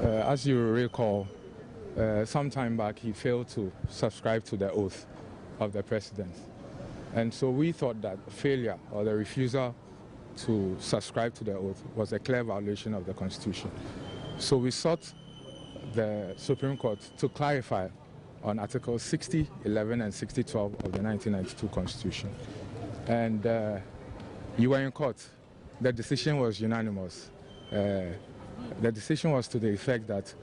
As you recall, some time back he failed to subscribe to the oath of the president. And so we thought that failure or the refusal to subscribe to the oath was a clear violation of the Constitution. So we sought the Supreme Court to clarify on Articles 60, 11, and 60, 12 of the 1992 Constitution. And you were in court. The decision was unanimous. The decision was to the effect that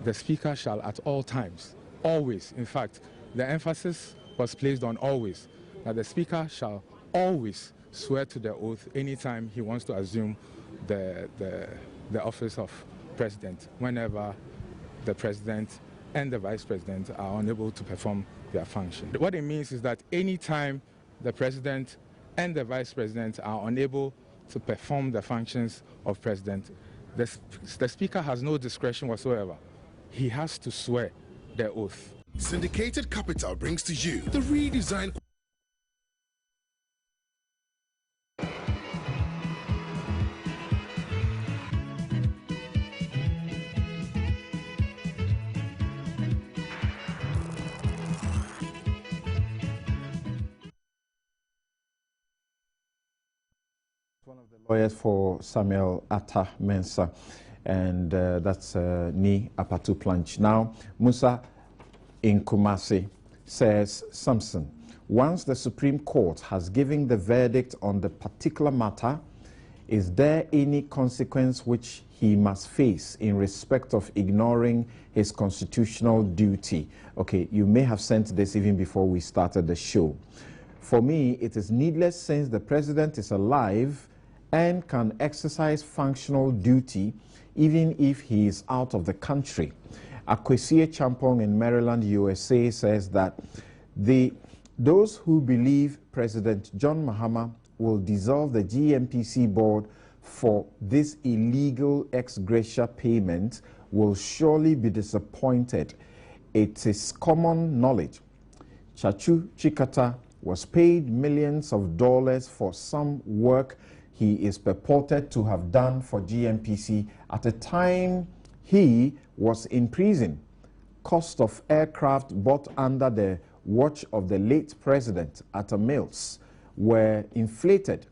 the Speaker shall at all times, always, in fact, the emphasis was placed on always, that the Speaker shall always swear to the oath anytime he wants to assume the office of President, whenever the President and the Vice President are unable to perform their function. What it means is that anytime the President and the Vice President are unable to perform the functions of President, the Speaker has no discretion whatsoever. He has to swear the oath. Syndicated Capital brings to you the redesigned. One of the lawyers for Samuel Atta Mensah, and that's Ni Apatu Planch. Now, Musa in Kumasi says, Samson, once the Supreme Court has given the verdict on the particular matter, is there any consequence which he must face in respect of ignoring his constitutional duty? Okay, you may have sent this even before we started the show. For me, it is needless since the president is alive and can exercise functional duty even if he is out of the country. Akwesie Champong in Maryland, USA says that those who believe President John Mahama will dissolve the GMPC board for this illegal ex gratia payment will surely be disappointed. It is common knowledge. Chachu Chikata was paid millions of dollars for some work he is purported to have done for GMPC at a time he was in prison. Cost of aircraft bought under the watch of the late president Atta Mills were inflated.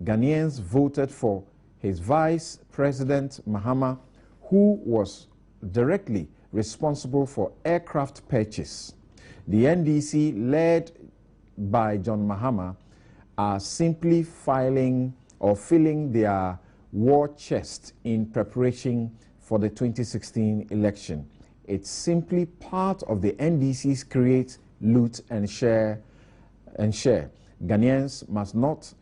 Ghanaians voted for his vice president Mahama, who was directly responsible for aircraft purchase. The NDC, led by John Mahama, are simply filling their war chest in preparation for the 2016 election. It's simply part of the NDC's create, loot, and share. Ghanaians must not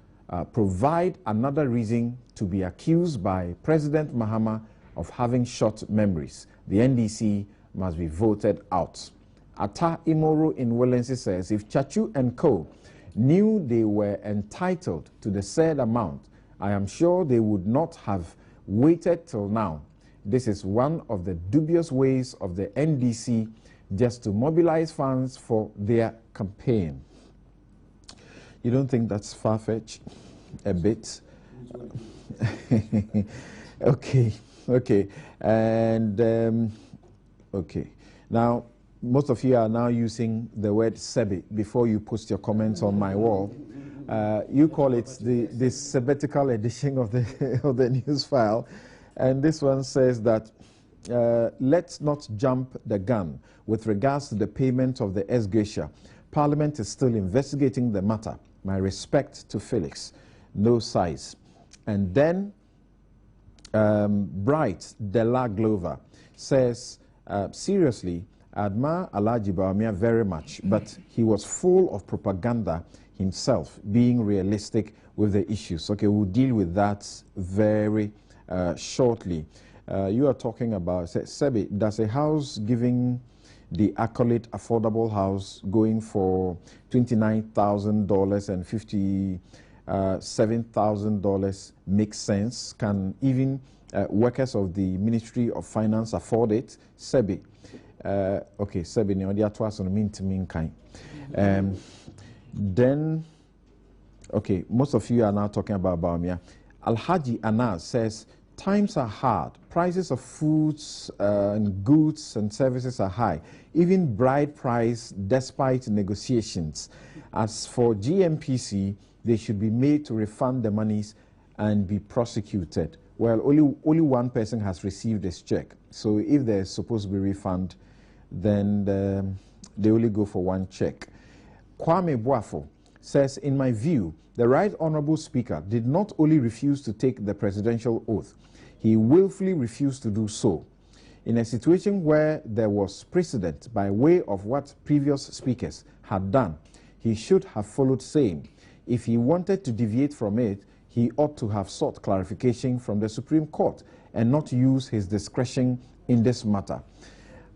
provide another reason to be accused by President Mahama of having short memories. The NDC must be voted out. Ata Imoro in Wellensi says, if Chachu and Co. knew they were entitled to the said amount, I am sure they would not have waited till now. This is one of the dubious ways of the NDC just to mobilize funds for their campaign. You don't think that's far-fetched? A bit? Okay. And, okay. Now, most of you are now using the word Sebi before you post your comments on my wall. You call it the sabbatical edition of the Newsfile. And this one says that let's not jump the gun with regards to the payment of the ex gratia. Parliament is still investigating the matter. My respect to Felix. No size. And then Bright Della Glover says, seriously, I admire Alhaji Bawumia very much, but he was full of propaganda himself, being realistic with the issues. Okay, we'll deal with that very shortly. You are talking about, Sebi, does a house giving the accolade affordable house going for $29,000 and $57,000 make sense? Can even workers of the Ministry of Finance afford it? Sebi. Okay, Sebi, ni odi atwa so mean to mean kind. Then, okay, most of you are now talking about Bawumia. Alhaji Anas says, times are hard. Prices of foods and goods and services are high. Even bride price despite negotiations. As for GMPC, they should be made to refund the monies and be prosecuted. Well, only one person has received this check. So if there's supposed to be refund, then they only go for one check. Kwame Boafo says, in my view, the Right Honorable Speaker did not only refuse to take the presidential oath, he willfully refused to do so. In a situation where there was precedent by way of what previous speakers had done, he should have followed same. If he wanted to deviate from it, he ought to have sought clarification from the Supreme Court and not use his discretion in this matter.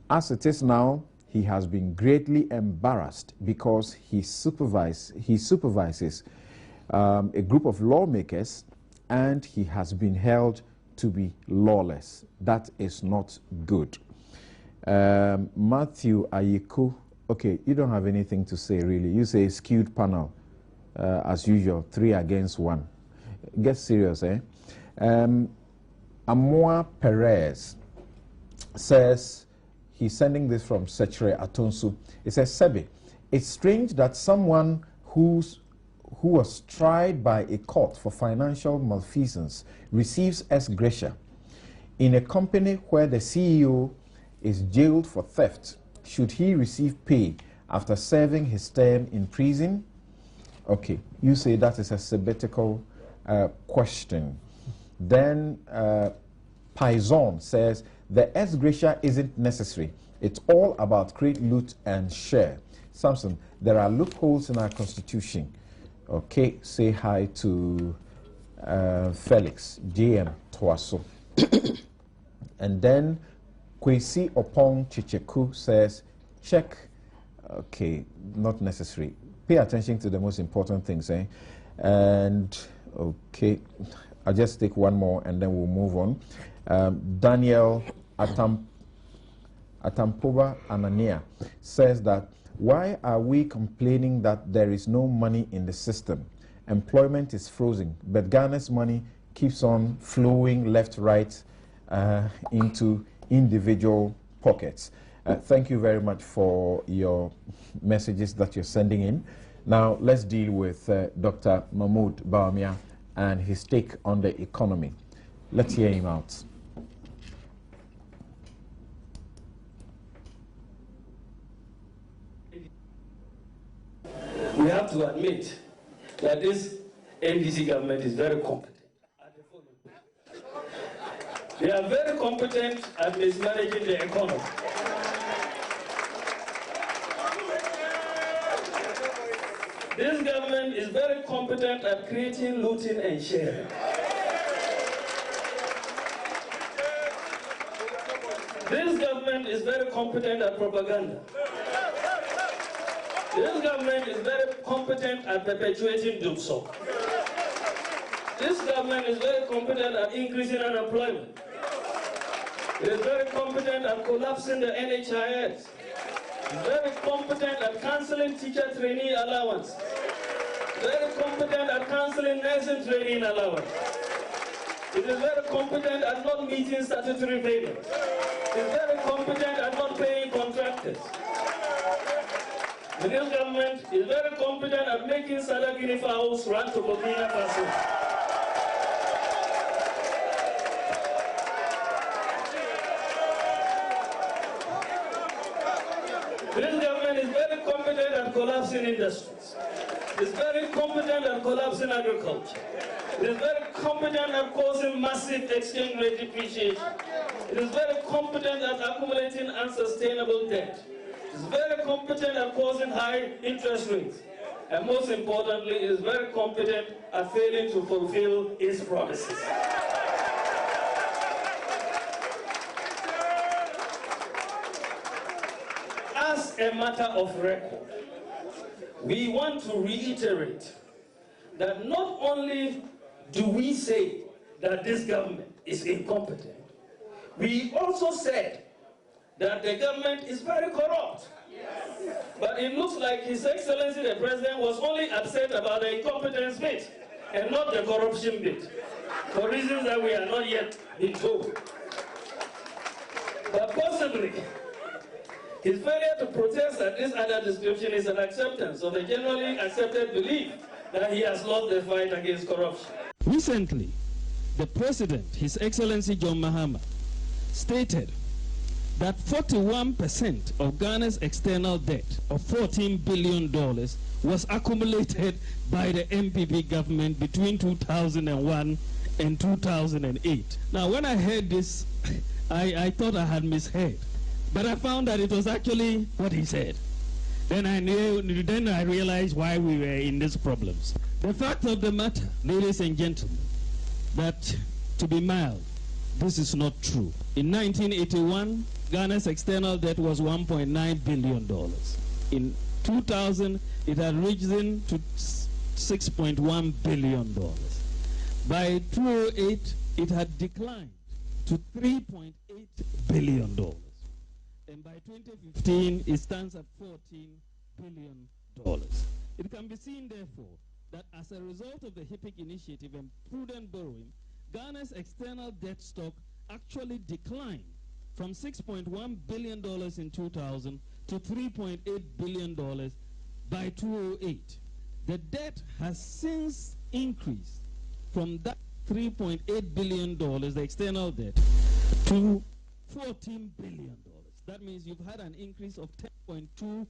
As it is now, he has been greatly embarrassed because he supervises a group of lawmakers, and he has been held to be lawless. That is not good. Matthew Ayiku, okay, you don't have anything to say really. You say skewed panel, as usual, 3 against 1. Get serious, eh? Amoa Perez says, he's sending this from Sechere Atonsu. It says, Sebi, it's strange that someone who was tried by a court for financial malfeasance receives ex gratia in a company where the CEO is jailed for theft. Should he receive pay after serving his term in prison? Okay, you say that is a sabbatical question. Then Pison says, the ex gratia isn't necessary. It's all about create, loot, and share. Samson, there are loopholes in our constitution. Okay, say hi to Felix, JM Twaso. And then Kwesi Opong Chicheku says, check. Okay, not necessary. Pay attention to the most important things, eh? And, okay, I'll just take one more and then we'll move on. Daniel Atampoba Anania says that, why are we complaining that there is no money in the system? Employment is frozen, but Ghana's money keeps on flowing left, right into individual pockets. Thank you very much for your messages that you're sending in. Now, let's deal with Dr. Mahmoud Bawumia and his take on the economy. Let's hear him out. We have to admit that this NDC government is very competent at the following. They are very competent at mismanaging the economy. This government is very competent at creating, looting, and sharing. This government is very competent at propaganda. This government is very competent at perpetuating doomsday. This government is very competent at increasing unemployment. It is very competent at collapsing the NHIS. It is very competent at cancelling teacher trainee allowance. Very competent at cancelling nursing training allowance. It is very competent at not meeting statutory payments. It is very competent at not paying contractors. The new government is very competent at making Sadagini fowls run to Burkina Faso. This government is very competent at collapsing industries. It is very competent at collapsing agriculture. It is very competent at causing massive exchange rate depreciation. It is very competent at accumulating unsustainable debt. It is very competent at causing high interest rates. And most importantly, it is very competent at failing to fulfill its promises. As a matter of record, we want to reiterate that not only do we say that this government is incompetent, we also said that the government is very corrupt. Yes. But it looks like His Excellency the President was only upset about the incompetence bit and not the corruption bit. for reasons that we are not yet been told. But possibly, his failure to protest at this other description is an acceptance of the generally accepted belief that he has lost the fight against corruption. Recently, the President, His Excellency John Mahama, stated that 41% of Ghana's external debt of $14 billion was accumulated by the NPP government between 2001 and 2008. Now, when I heard this, I thought I had misheard, but I found that it was actually what he said. Then I realized why we were in these problems. The fact of the matter, ladies and gentlemen, that to be mild, this is not true. In 1981, Ghana's external debt was $1.9 billion. In 2000, it had risen to $6.1 billion. By 2008, it had declined to $3.8 billion. And by 2015, it stands at $14 billion. It can be seen, therefore, that as a result of the HIPIC initiative and prudent borrowing, Ghana's external debt stock actually declined from $6.1 billion in 2000 to $3.8 billion by 2008. The debt has since increased from that $3.8 billion, the external debt, to $14 billion. That means you've had an increase of $10.2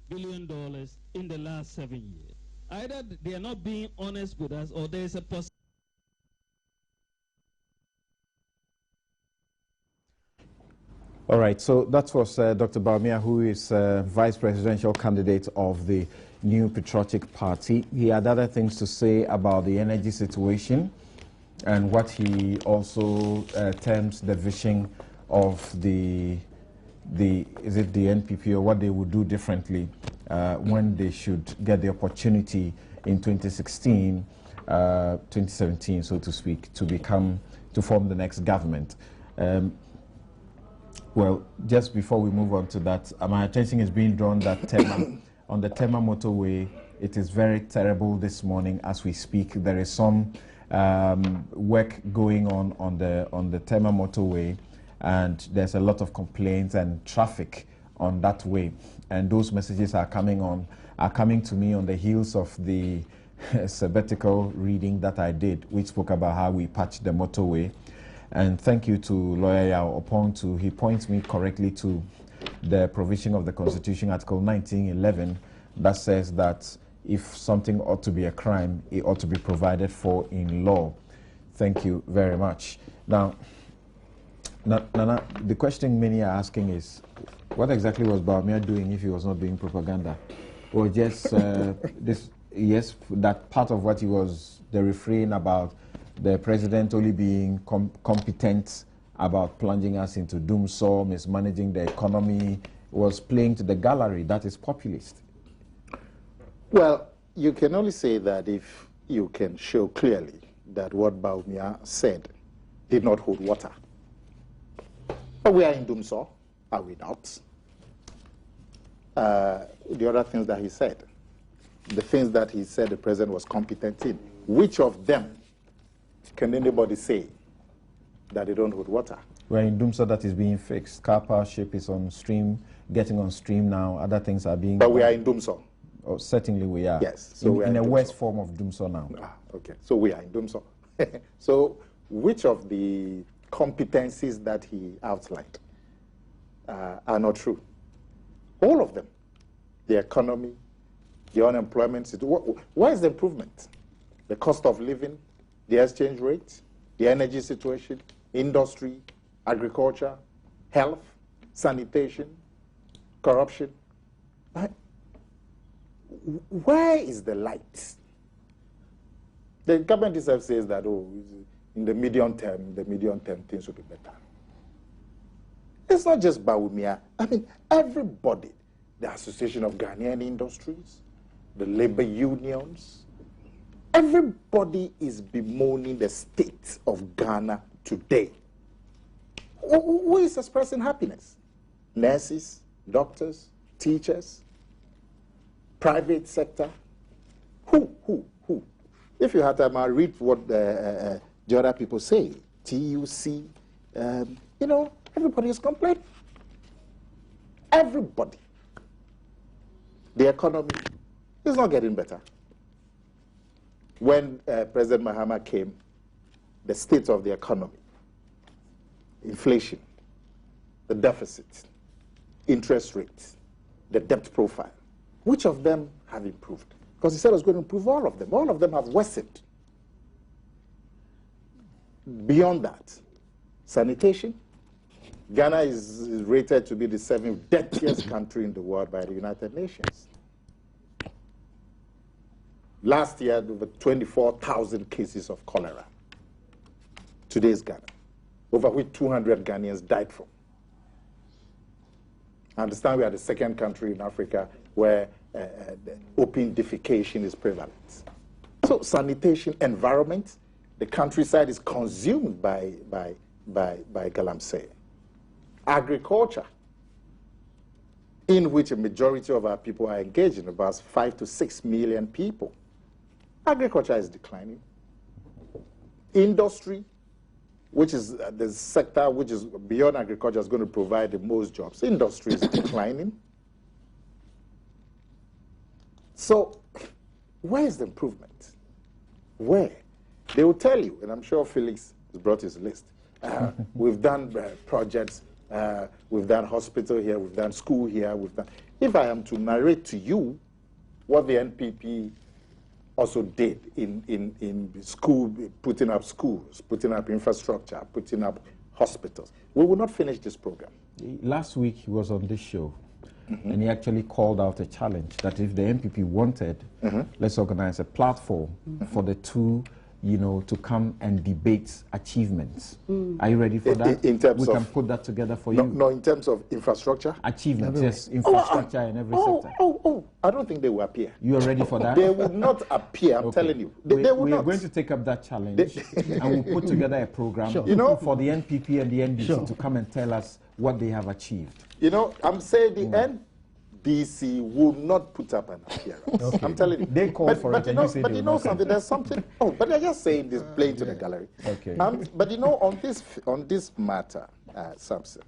billion in the last 7 years. Either they are not being honest with us, or there is a possibility. All right, so that was Dr. Bawumia, who is vice presidential candidate of the New Patriotic Party. He had other things to say about the energy situation and what he also terms the vision of the NPP, or what they would do differently when they should get the opportunity in 2016, 2017, so to speak, to form the next government. Well, just before we move on to that, my attention is being drawn that on the Tema motorway, it is very terrible this morning as we speak. There is some work going on the Tema motorway, and there's a lot of complaints and traffic on that way. And those messages are coming to me on the heels of the sabbatical reading that I did, which spoke about how we patched the motorway. And thank you to Lawyer Yao he points me correctly to the provision of the Constitution, Article 1911, that says that if something ought to be a crime, it ought to be provided for in law. Thank you very much. Now, Nana, the question many are asking is, what exactly was Bawumia doing if he was not doing propaganda? Or just yes, that part of what he was, the refrain about the president only being competent about plunging us into doomsday, mismanaging the economy, was playing to the gallery that is populist. Well, you can only say that if you can show clearly that what Bawumia said did not hold water. But we are in doomsday, are we not? The other things that he said, the things that he said the president was competent in, which of them can anybody say that they don't hold water? We're in doomsday that is being fixed. Car power ship is on stream, getting on stream now. Other things are being... But we are in doomsday. Oh, certainly we are. Yes. So in a worse form of doomsday now. Okay. So we are in doomsday. So which of the competencies that he outlined are not true? All of them. The economy, the unemployment situation. Where is the improvement? The cost of living, the exchange rate, the energy situation, industry, agriculture, health, sanitation, corruption. Where is the light? The government itself says that, oh, in the medium term, things will be better. It's not just Bawumia. I mean, everybody, the Association of Ghanaian Industries, the labor unions, everybody is bemoaning the state of Ghana today. Who is expressing happiness? Nurses, doctors, teachers, private sector. Who? If you had time, I'll read what the other people say, TUC, you know, everybody is complaining. Everybody. The economy is not getting better. When President Mahama came, the state of the economy, inflation, the deficit, interest rates, the debt profile, which of them have improved? Because he said he was going to improve all of them. All of them have worsened. Beyond that, sanitation. Ghana is rated to be the 7th dirtiest country in the world by the United Nations. Last year, there were 24,000 cases of cholera. Today's Ghana, over which 200 Ghanaians died from. I understand we are the 2nd country in Africa where open defecation is prevalent. So sanitation, environment, the countryside is consumed by galamsey. Agriculture, in which a majority of our people are engaged in, about 5 to 6 million people. Agriculture is declining. Industry, which is the sector which is beyond agriculture, is going to provide the most jobs. Industry is declining. So where is the improvement? Where? They will tell you, and I'm sure Felix has brought his list. We've done projects, we've done hospital here, we've done school here, we've done... If I am to narrate to you what the NPP also did in school, putting up schools, putting up infrastructure, putting up hospitals, we will not finish this program. Last week he was on this show, and he actually called out a challenge that if the NPP wanted, let's organize a platform for the two, you know, to come and debate achievements. Are you ready for that? In terms we of, can put that together for no, you. No, in terms of infrastructure? Achievements, yes, infrastructure in every sector. I don't think they will appear. You are ready for that? They will not appear, I'm telling you. They will we not. are going to take up that challenge, and we'll put together a program You know, for the NPP and the NDC to come and tell us what they have achieved. You know, I'm saying the NDC will not put up an appearance. I'm telling you. They call for it, and you say but you know something, there's something, but they're just saying this, playing to the gallery. Okay. But you know, on this matter, Samson,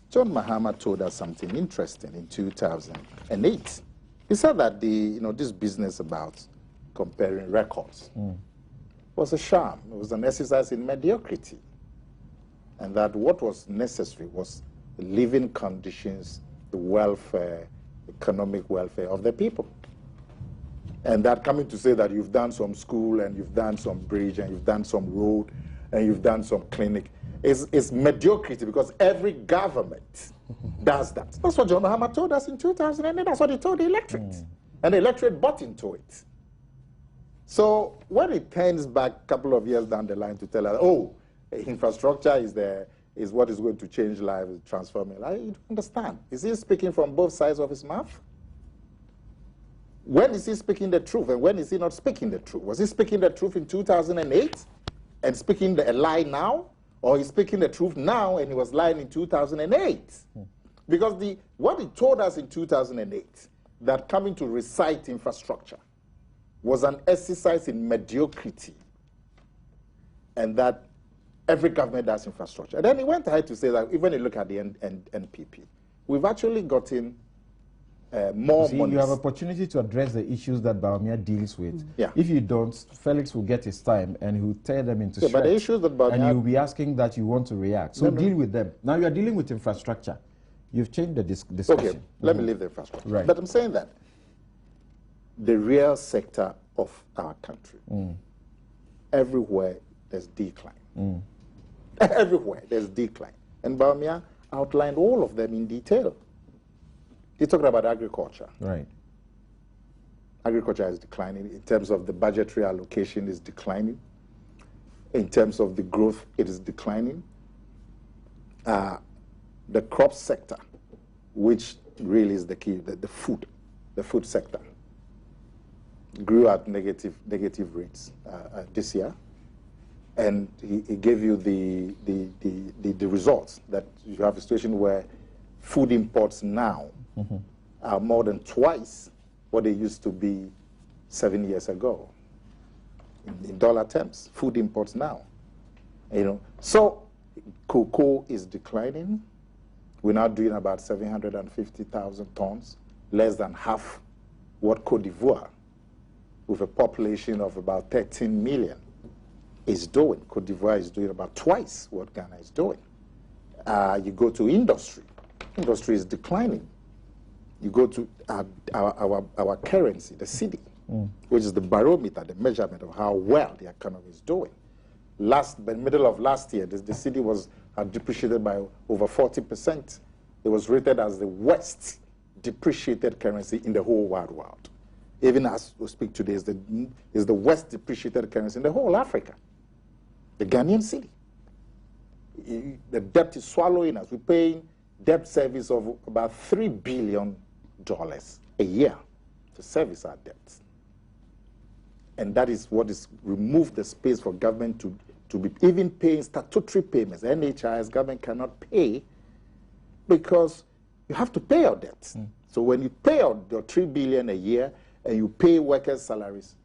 John Mahama told us something interesting in 2008. He said that this business about comparing records was a sham. It was an exercise in mediocrity. And that what was necessary was the living conditions, the welfare, economic welfare of the people. And that coming to say that you've done some school and you've done some bridge and you've done some road and you've done some clinic is mediocrity, because every government does that. That's what John Mahama told us in 2008. That's what he told the electorate. And the electorate bought into it. So when it turns back a couple of years down the line to tell us, oh, infrastructure is what is going to change lives, transforming life, you don't understand. Is he speaking from both sides of his mouth? When is he speaking the truth, and when is he not speaking the truth? Was he speaking the truth in 2008 and speaking a lie now? Or he's speaking the truth now and he was lying in 2008? Because what he told us in 2008, that coming to recite infrastructure was an exercise in mediocrity, and that every government does infrastructure. And then he went ahead to say that even if you look at the NPP, we've actually gotten more money. You have opportunity to address the issues that Bawumia deals with. Yeah. If you don't, Felix will get his time and he will tear them into shreds. But the issues that Bawumia... And you'll be asking that you want to react. So deal with them. Now you are dealing with infrastructure. You've changed the discussion. Okay, let me leave the infrastructure. Right. But I'm saying that the real sector of our country, everywhere there's decline. Everywhere there's decline. And Bawumia outlined all of them in detail. He talked about agriculture. Right. Agriculture is declining. In terms of the budgetary allocation, is declining. In terms of the growth, it is declining. The crop sector, which really is the key, the food sector, grew at negative rates this year. And he gave you the results, that you have a situation where food imports now are more than twice what they used to be 7 years ago. In dollar terms, food imports now You know, so cocoa is declining. We're now doing about 750,000 tons, less than half what Cote d'Ivoire, with a population of about 13 million, is doing. Cote d'Ivoire is doing about twice what Ghana is doing. You go to industry. Industry is declining. You go to our currency, the cedi, which is the barometer, the measurement of how well the economy is doing. By the middle of last year, the cedi had depreciated by over 40%. It was rated as the worst depreciated currency in the whole wide world. Even as we speak today, is the worst depreciated currency in the whole Africa. The Ghanaian cedi. The debt is swallowing us. We're paying debt service of about $3 billion a year to service our debts. And that is what is removed the space for government to be even paying statutory payments. NHIS government cannot pay because you have to pay your debts. So when you pay your $3 billion a year and you pay workers' salaries,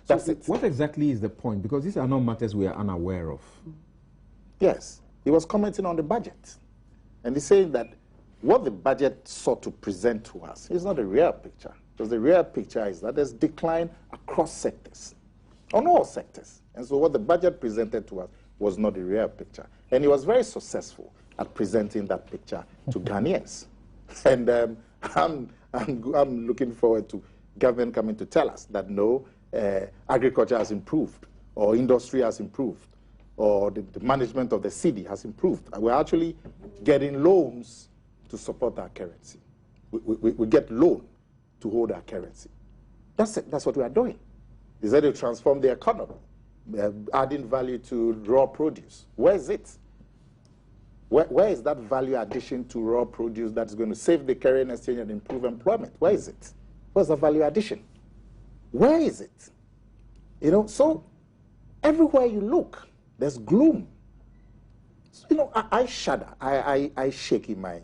that's it. What exactly is the point? Because these are not matters we are unaware of. Yes, he was commenting on the budget. And he's saying that what the budget sought to present to us is not the real picture. Because the real picture is that there's decline across sectors, on all sectors. And so what the budget presented to us was not the real picture. And he was very successful at presenting that picture to Ghanaians. And I'm looking forward to government coming to tell us that no, agriculture has improved, or industry has improved, or the management of the city has improved. We're actually getting loans to support our currency. We get loan to hold our currency. That's it. That's what we are doing. Is that to transform the economy, adding value to raw produce. Where is it? Where is that value addition to raw produce that's going to save the currency exchange and improve employment? Where is it? Where's the value addition? Where is it? You know, so everywhere you look, there's gloom. So, you know, I shudder. I shake in my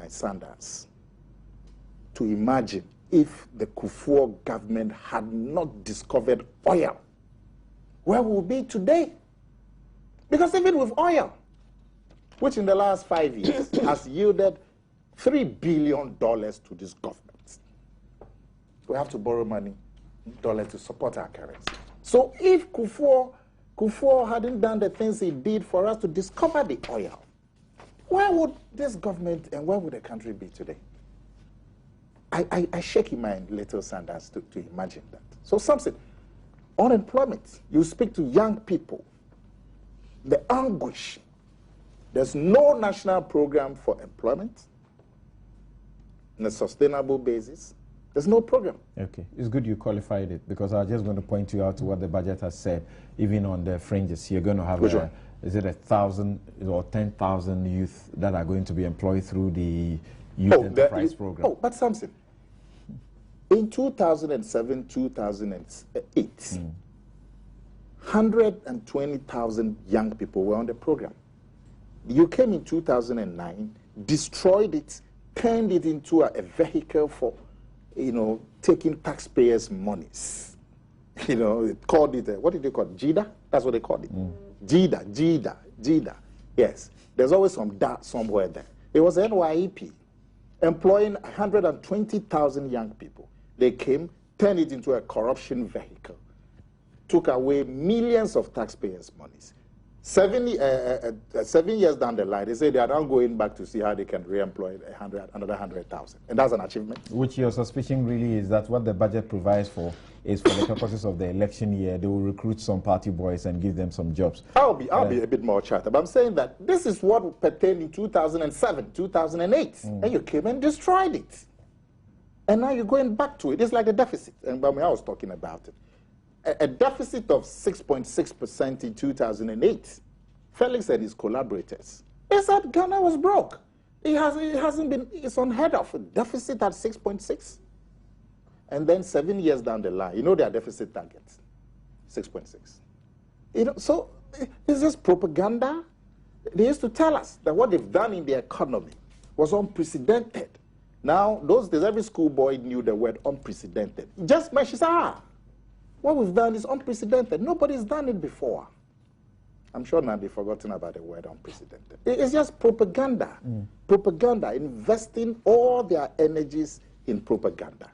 sandals to imagine if the Kufuor government had not discovered oil, where would we be today? Because even with oil, which in the last 5 years has yielded $3 billion to this government, we have to borrow money, dollars, to support our currency. So if Kufuor hadn't done the things he did for us to discover the oil, where would this government and where would the country be today? I shake in my little sandals to imagine that. So something, unemployment, you speak to young people, the anguish. There's no national program for employment on a sustainable basis. There's no program. Okay, it's good you qualified it, because I was just going to point you out to what the budget has said. Even on the fringes, you're going to have, is it 1,000 or 10,000 youth that are going to be employed through the Youth Enterprise Program? Oh, but something. In 2007, 2008, 120,000 young people were on the program. You came in 2009, destroyed it, turned it into a vehicle for, you know, taking taxpayers' monies. You know, called it, what did they call it? JIDA? That's what they called it. JIDA. Yes. There's always some dot somewhere there. It was NYEP, employing 120,000 young people. They came, turned it into a corruption vehicle, took away millions of taxpayers' monies. 7 years down the line, they say they are now going back to see how they can re-employ another 100,000. And that's an achievement. Which your suspicion really is that what the budget provides for is for the purposes of the election year. They will recruit some party boys and give them some jobs. I'll be a bit more charitable. I'm saying that this is what pertained in 2007, 2008. And you came and destroyed it. And now you're going back to it. It's like a deficit. And I was talking about it. A deficit of 6.6% in 2008. Felix and his collaborators, they said Ghana was broke. It's unheard of. A deficit at 6.6. And then 7 years down the line, you know their deficit target, 6.6. You know, so it's just propaganda. They used to tell us that what they've done in the economy was unprecedented. Now, those days, every schoolboy knew the word unprecedented. Just mention, what we've done is unprecedented. Nobody's done it before. I'm sure now they've forgotten about the word unprecedented. It's just propaganda. Propaganda, investing all their energies in propaganda.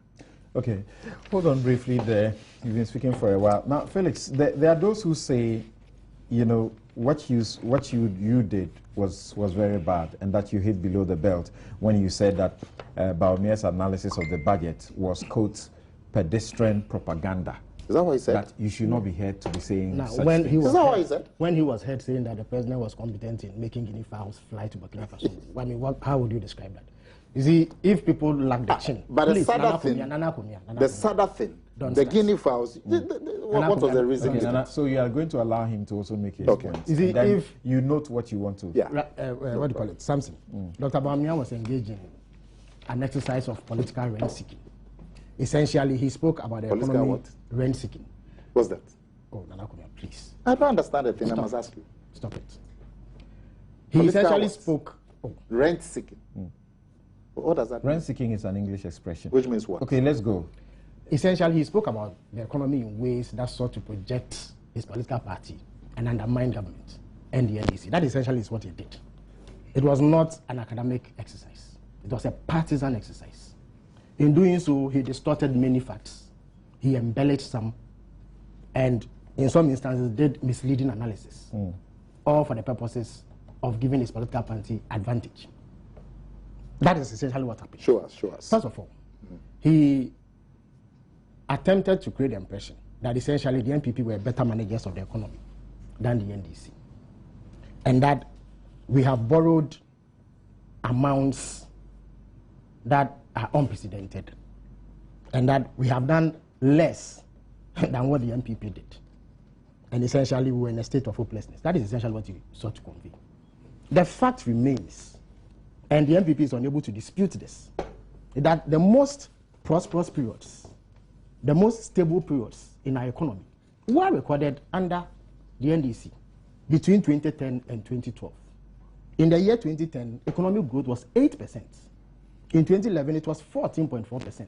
Okay, hold on briefly there. You've been speaking for a while. Now, Felix, there are those who say, you know, what you did was very bad, and that you hit below the belt when you said that Bawumia's analysis of the budget was, quote, pedestrian propaganda. Is that what he said? That you should not be heard to be saying now, such when things. he was Is that heard, what he said? When he was heard saying that the president was competent in making guinea fowls fly to Burkina Faso, I mean, how would you describe that? You see, if people lack the chin, but please, the sadder thing, the guinea fowls, what was the reason? Okay, Nana, so you are going to allow him to also make his point. You see, then if you note what you want to. Yeah. what do you call it? Samson. Dr. Bawumia was engaged in an exercise of political rent seeking. Essentially, he spoke about the Political economy what? rent seeking. What's that? Oh, Nana Kumia, please. I don't understand the thing. Stop. I must ask you. Stop it. He Political essentially what? spoke. Oh, Rent seeking. What does that mean? Rent seeking is an English expression. Which means what? Okay, let's go. essentially, he spoke about the economy in ways that sought to project his political party and undermine government and the NDC. That essentially is what he did. It was not an academic exercise. It was a partisan exercise. In doing so, he distorted many facts. He embellished some, and in some instances did misleading analysis, all for the purposes of giving his political party advantage. That is essentially what happened. Show us, show us. First of all, he attempted to create the impression that essentially the NPP were better managers of the economy than the NDC. And that we have borrowed amounts that are unprecedented. And that we have done less than what the NPP did. And essentially we were in a state of hopelessness. That is essentially what he sought to convey. The fact remains, and the NPP is unable to dispute this, that the most prosperous periods, the most stable periods in our economy were recorded under the NDC between 2010 and 2012. In the year 2010, economic growth was 8%. In 2011, it was 14.4%.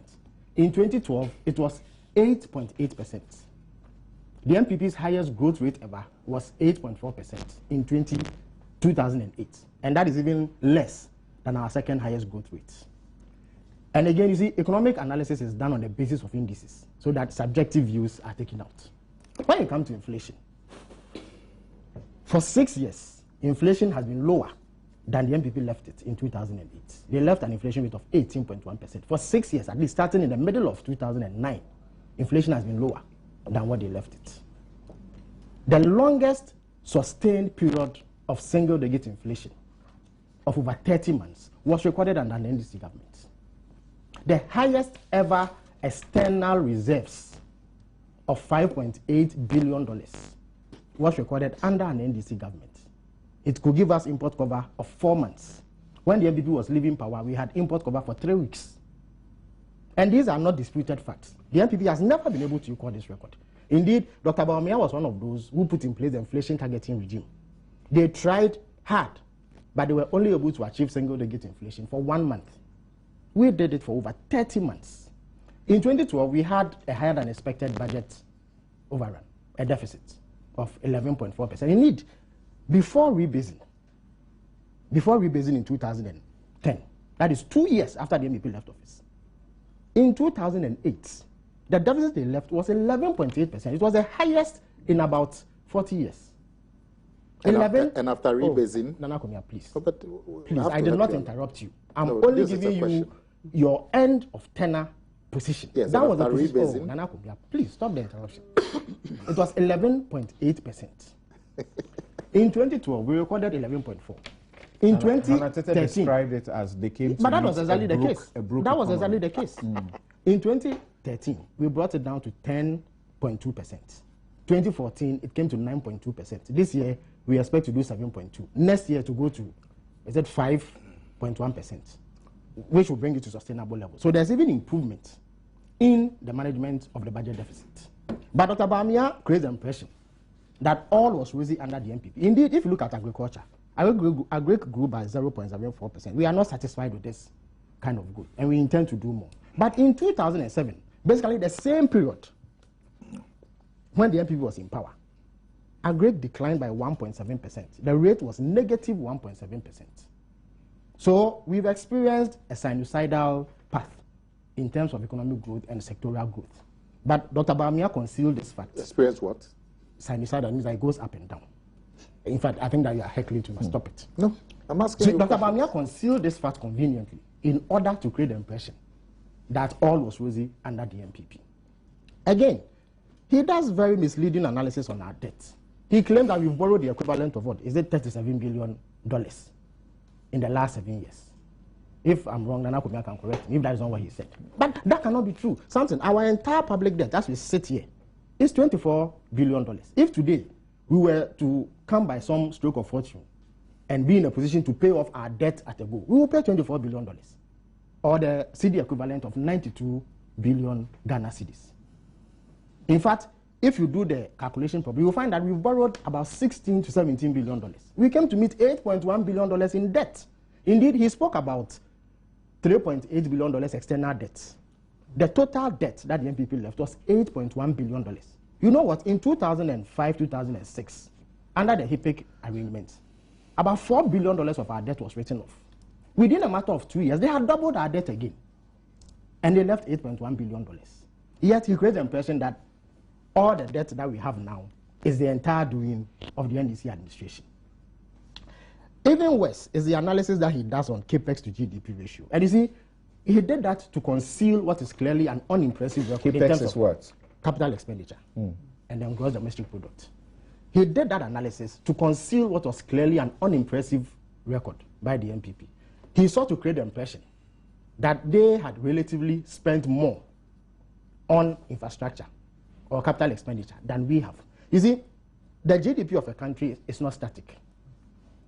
In 2012, it was 8.8%. The NPP's highest growth rate ever was 8.4% in 2008. And that is even less than our second highest growth rate. And again, you see, economic analysis is done on the basis of indices, so that subjective views are taken out. When it comes to inflation, for 6 years, inflation has been lower than the NPP left it in 2008. They left an inflation rate of 18.1%. For 6 years, at least starting in the middle of 2009, inflation has been lower than what they left it. The longest sustained period of single-digit inflation of over 30 months was recorded under the NDC government. The highest ever external reserves of $5.8 billion was recorded under an NDC government. It could give us import cover of 4 months. When the NPP was leaving power, we had import cover for 3 weeks. And these are not disputed facts. The NPP has never been able to record this record. Indeed, Dr. Bawumia was one of those who put in place the inflation targeting regime. They tried hard, but they were only able to achieve single-digit inflation for 1 month. We did it for over 30 months. In 2012, we had a higher than expected budget overrun, a deficit of 11.4%. Indeed, before rebasing in 2010, that is 2 years after the NPP left office, in 2008, the deficit they left was 11.8%. It was the highest in about 40 years. And after rebasing? Nana Komia, please. Oh, but please, I did not interrupt you. I'm only giving you your end of tenor position. Yes, that was the position. Oh, Nana Komia, please stop the interruption. It was 11.8%. In 2012, we recorded 11.4%. In 2013, described it as they came to but that was exactly the case. That was economy. exactly the case. In 2013, we brought it down to 10.2%. 2014, it came to 9.2%. This year, we expect to do 7.2%. Next year, to go to, is it 5.1%, which will bring it to sustainable level. So there's even improvement in the management of the budget deficit. But Dr. Bawumia creates the impression that all was rosy under the NPP. Indeed, if you look at agriculture, agri grew by 0.74%. We are not satisfied with this kind of growth, and we intend to do more. But in 2007, basically the same period when the NPP was in power, aggregate declined by 1.7%. The rate was negative 1.7%. So we've experienced a sinusoidal path in terms of economic growth and sectorial growth. But Dr. Bawumia concealed this fact. Experience what? Sinusoidal means that it goes up and down. In fact, I think that you are heckling to stop it. No, I'm asking so you. Dr. Bawumia concealed this fact conveniently in order to create the impression that all was rosy under the NPP. Again, he does very misleading analysis on our debt. He claimed that we've borrowed the equivalent of what? Is it $37 billion in the last 7 years? If I'm wrong, Nana Kumia can correct me if that is not what he said. But that cannot be true. Something, our entire public debt, as we sit here, is $24 billion. If today we were to come by some stroke of fortune and be in a position to pay off our debt at a go, we will pay $24 billion, or the CD equivalent of 92 billion Ghana cedis. In fact, if you do the calculation properly, you will find that we've borrowed about $16 to $17 billion. We came to meet $8.1 billion in debt. Indeed, he spoke about $3.8 billion external debt. The total debt that the NPP left was $8.1 billion. You know what? In 2005, 2006, under the HIPC arrangement, about $4 billion of our debt was written off. Within a matter of 2 years, they had doubled our debt again. And they left $8.1 billion. Yet he created the impression that all the debt that we have now is the entire doing of the NDC administration. Even worse is the analysis that he does on capex to GDP ratio. And you see, he did that to conceal what is clearly an unimpressive record in terms of what? Capital expenditure and then gross domestic product. He did that analysis to conceal what was clearly an unimpressive record by the NPP. He sought to create the impression that they had relatively spent more on infrastructure or capital expenditure than we have. You see, the GDP of a country is not static.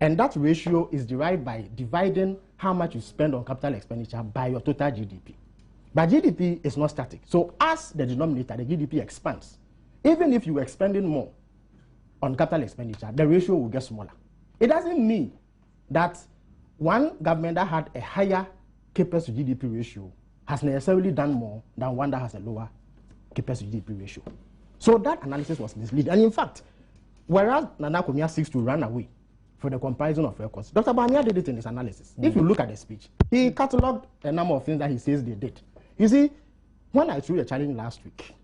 And that ratio is derived by dividing how much you spend on capital expenditure by your total GDP. But GDP is not static. So as the denominator, the GDP expands, even if you were spending more on capital expenditure, the ratio will get smaller. It doesn't mean that one government that had a higher capex to GDP ratio has necessarily done more than one that has a lower capex to GDP ratio. So that analysis was misleading. And in fact, whereas Nana Kumia seeks to run away for the comparison of records, Dr. Bawumia did it in his analysis. If you look at the speech, he catalogued a number of things that he says they did. You see, when I threw the challenge last week,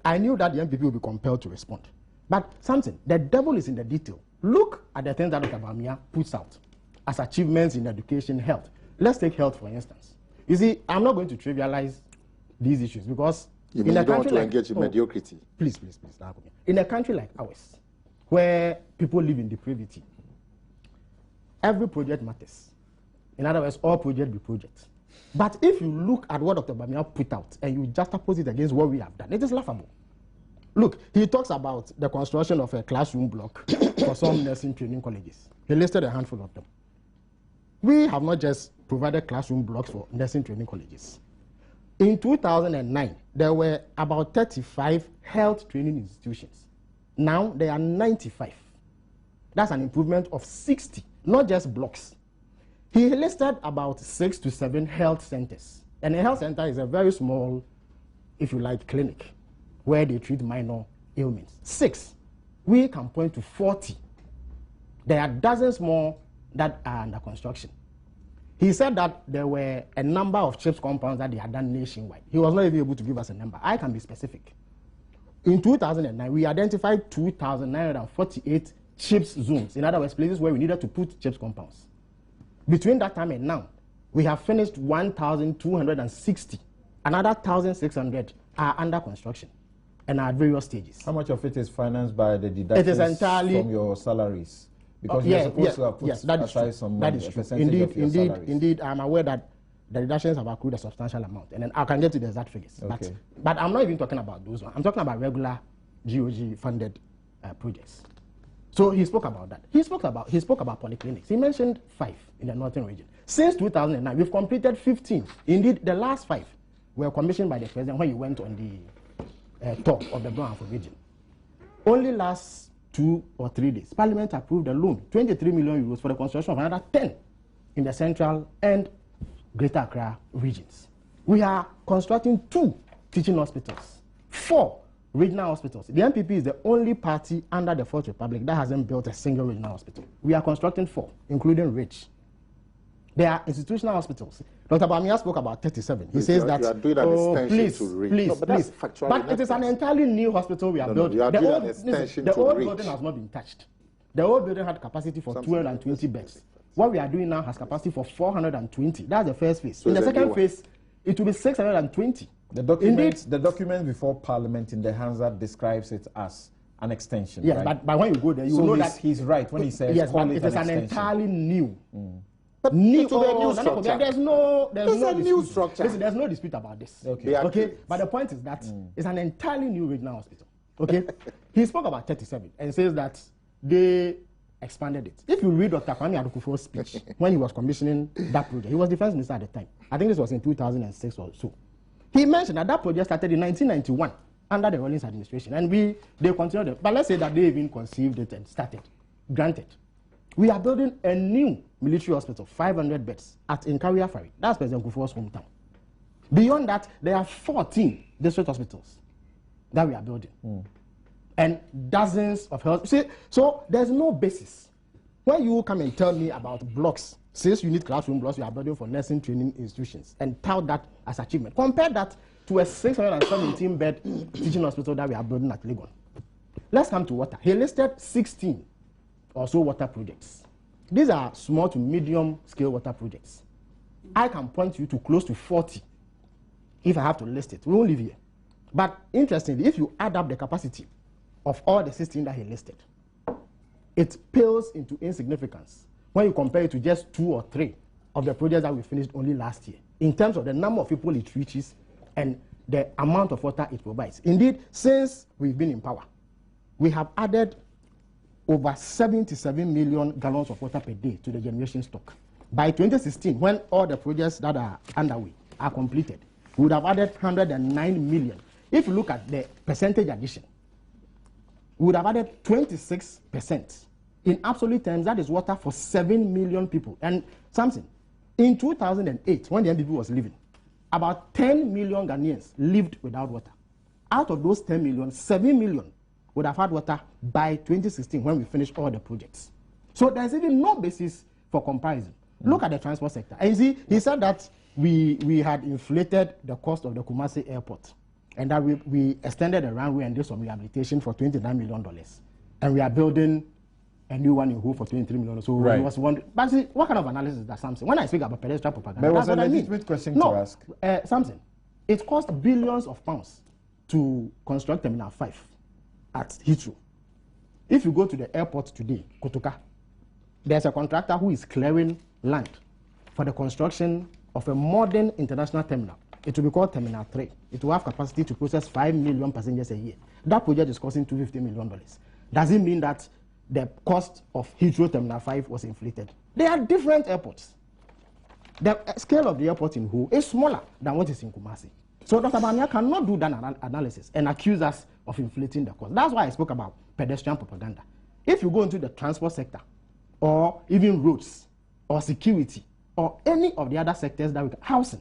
I knew that the NPP would be compelled to respond. But something, the devil is in the detail. Look at the things that Dr. Bawumia puts out as achievements in education, health. Let's take health, for instance. You see, I'm not going to trivialize these issues because you mean you don't want to engage in mediocrity? Please. In a country like ours, where people live in depravity, every project matters. In other words, all projects be projects. But if you look at what Dr. Bawumia put out and you juxtapose it against what we have done, it is laughable. Look, he talks about the construction of a classroom block for some nursing training colleges. He listed a handful of them. We have not just provided classroom blocks for nursing training colleges. In 2009, there were about 35 health training institutions. Now there are 95. That's an improvement of 60, not just blocks. He listed about 6 to 7 health centers. And a health center is a very small, if you like, clinic where they treat minor ailments. 6. We can point to 40. There are dozens more that are under construction. He said that there were a number of CHIPS compounds that they had done nationwide. He was not even able to give us a number. I can be specific. In 2009, we identified 2,948 CHIPS zones. In other words, places where we needed to put CHIPS compounds. Between that time and now, we have finished 1,260. Another 1,600 are under construction and are at various stages. How much of it is financed by the deductions from your salaries? Because you're supposed to have put aside some money, a percentage of your salaries. Indeed, I'm aware that the deductions have accrued a substantial amount. And then I can get to the exact figures. Okay. But I'm not even talking about those ones. I'm talking about regular GOG-funded projects. So he spoke about that. He spoke about polyclinics. He mentioned 5 in the northern region. Since 2009, we've completed 15. Indeed, the last 5 were commissioned by the president when he went on the tour of the Brown region. Only last 2 or 3 days, Parliament approved a loan, 23 million euros for the construction of another 10 in the central and Greater Accra regions. We are constructing 2 teaching hospitals, 4 regional hospitals. The NPP is the only party under the Fourth Republic that hasn't built a single regional hospital. We are constructing 4, including Rich. There are institutional hospitals. Dr. Bamia spoke about 37. He says that, you are doing an extension to Rich. Please, no, but that's factually but it is an entirely new hospital we are building. You are doing an extension the to old Rich. building has not been touched. The old building had capacity for 220 beds. What we are doing now has capacity for 420. That's the first phase. So in the second phase, it will be 620. The document before Parliament in the Hansard describes it as an extension. Yeah, right? but when you go there, you so know that he's right when he says yes, but it is an entirely new. But new structure. There's no new structure. Listen, there's no dispute about this. Okay. But the point is that it's an entirely new regional hospital. Okay. He spoke about 37 and says that they expanded it. If you read Dr. Kwame Adukufo's speech when he was commissioning that project, he was defense minister at the time. I think this was in 2006 or so. He mentioned that project started in 1991 under the Rawlings administration, and they continued it. But let's say that they even conceived it and started. Granted. We are building a new military hospital, 500 beds, at Nkari Afari. That's President Kufuor's hometown. Beyond that, there are 14 district hospitals that we are building. And dozens of health. See, so there's no basis. When you come and tell me about blocks, 6 unit classroom blocks we are building for nursing training institutions, and tout that as achievement, compare that to a 617-bed teaching hospital that we are building at Legon. Let's come to water. He listed 16 or so water projects. These are small to medium scale water projects. I can point you to close to 40 if I have to list it. We won't leave here. But interestingly, if you add up the capacity of all the 16 that he listed, it pales into insignificance when you compare it to just 2 or 3 of the projects that we finished only last year, in terms of the number of people it reaches and the amount of water it provides. Indeed, since we've been in power, we have added over 77 million gallons of water per day to the generation stock. By 2016, when all the projects that are underway are completed, we would have added 109 million. If you look at the percentage addition, we would have added 26%. In absolute terms, that is water for 7 million people. And something, in 2008, when the NPP was living, about 10 million Ghanaians lived without water. Out of those 10 million, 7 million would have had water by 2016 when we finished all the projects. So there's even no basis for comparison. Look at the transport sector. And you see, he said that we had inflated the cost of the Kumasi airport and that we extended the runway and did some rehabilitation for $29 million. And we are building a new one in Ho for $23 million. So it was one. But see, what kind of analysis is that, Samson? When I speak about pedestrian propaganda, there was a legitimate question to ask. Samson, it cost billions of pounds to construct Terminal 5 at Heathrow. If you go to the airport today, Kotoka, there's a contractor who is clearing land for the construction of a modern international terminal. It will be called Terminal 3. It will have capacity to process 5 million passengers a year. That project is costing $250 million. Does it mean that the cost of Heathrow Terminal 5 was inflated? They are different airports. The scale of the airport in Ho is smaller than what is in Kumasi. So Dr. Bamia cannot do that analysis and accuse us of inflating the cost. That's why I spoke about pedestrian propaganda. If you go into the transport sector, or even roads, or security, or any of the other sectors that we can, housing,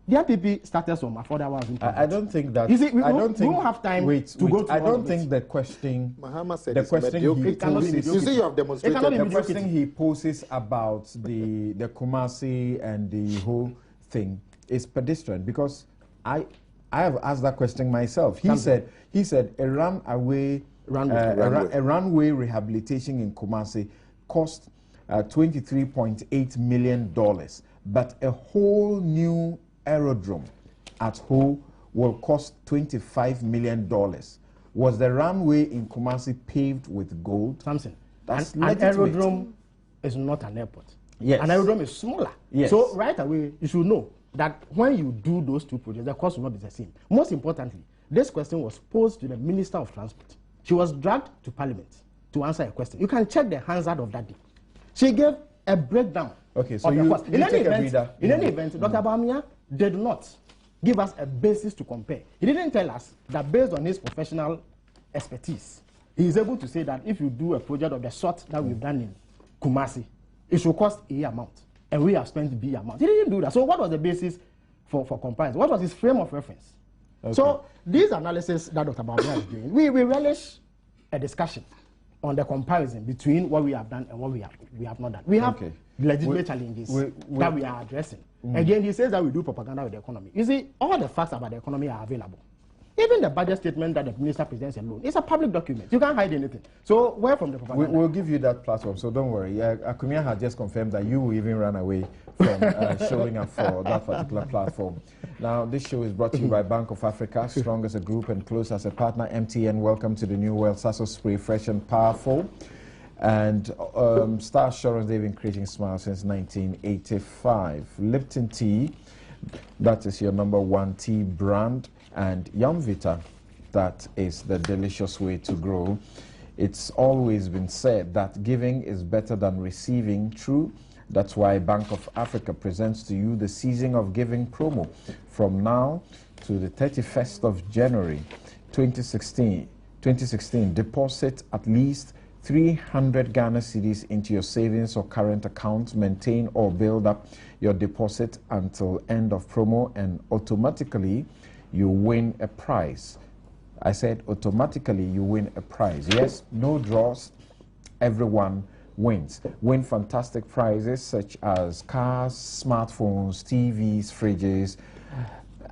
the NPP started some affordable housing. I don't think that. You see, we don't won't have time to go to I don't think the question. Mahama said the question he poses. You see, you have demonstrated. The question he poses about the Kumasi and the whole thing is pedestrian, because I have asked that question myself. He said a runway rehabilitation in Kumasi cost $23.8 million, but a whole new aerodrome at Ho will cost $25 million. Was the runway in Kumasi paved with gold? Something. That's an aerodrome is not an airport. Yes. An aerodrome is smaller. Yes. So right away, you should know that when you do those two projects, the cost will not be the same. Most importantly, this question was posed to the Minister of Transport. She was dragged to Parliament to answer a question. You can check the Hansard of that day. She gave a breakdown. Okay, so of the cost. In any event, Dr. Bamia did not give us a basis to compare. He didn't tell us that based on his professional expertise, he is able to say that if you do a project of the sort that we've done in Kumasi, it should cost A amount, and we have spent B amount. He didn't do that. So what was the basis for comparison? What was his frame of reference? Okay. So these analysis that Dr. Bawumia is doing, we relish a discussion on the comparison between what we have done and what we have not done. We have legitimate challenges that we are addressing. Again, he says that we do propaganda with the economy. You see, all the facts about the economy are available. Even the budget statement that the minister presents alone is a public document. You can't hide anything. So where from the propaganda? We'll give you that platform, so don't worry. Akumia had just confirmed that you will even run away from showing up for that particular platform. Now, this show is brought to you by Bank of Africa, strong as a group and close as a partner. MTN, welcome to the new world. Sasso Spray, fresh and powerful. And Star Assurance, they've been creating smiles since 1985. Lipton Tea, that is your #1 tea brand. And Yumvita, that is the delicious way to grow. It's always been said that giving is better than receiving. True. That's why Bank of Africa presents to you the Season of Giving promo from now to the 31st of January 2016. Deposit at least 300 Ghana cedis into your savings or current account. Maintain or build up your deposit until end of promo, and automatically you win a prize. I said automatically you win a prize. Yes, no draws, everyone wins. Win fantastic prizes such as cars, smartphones, TVs, fridges,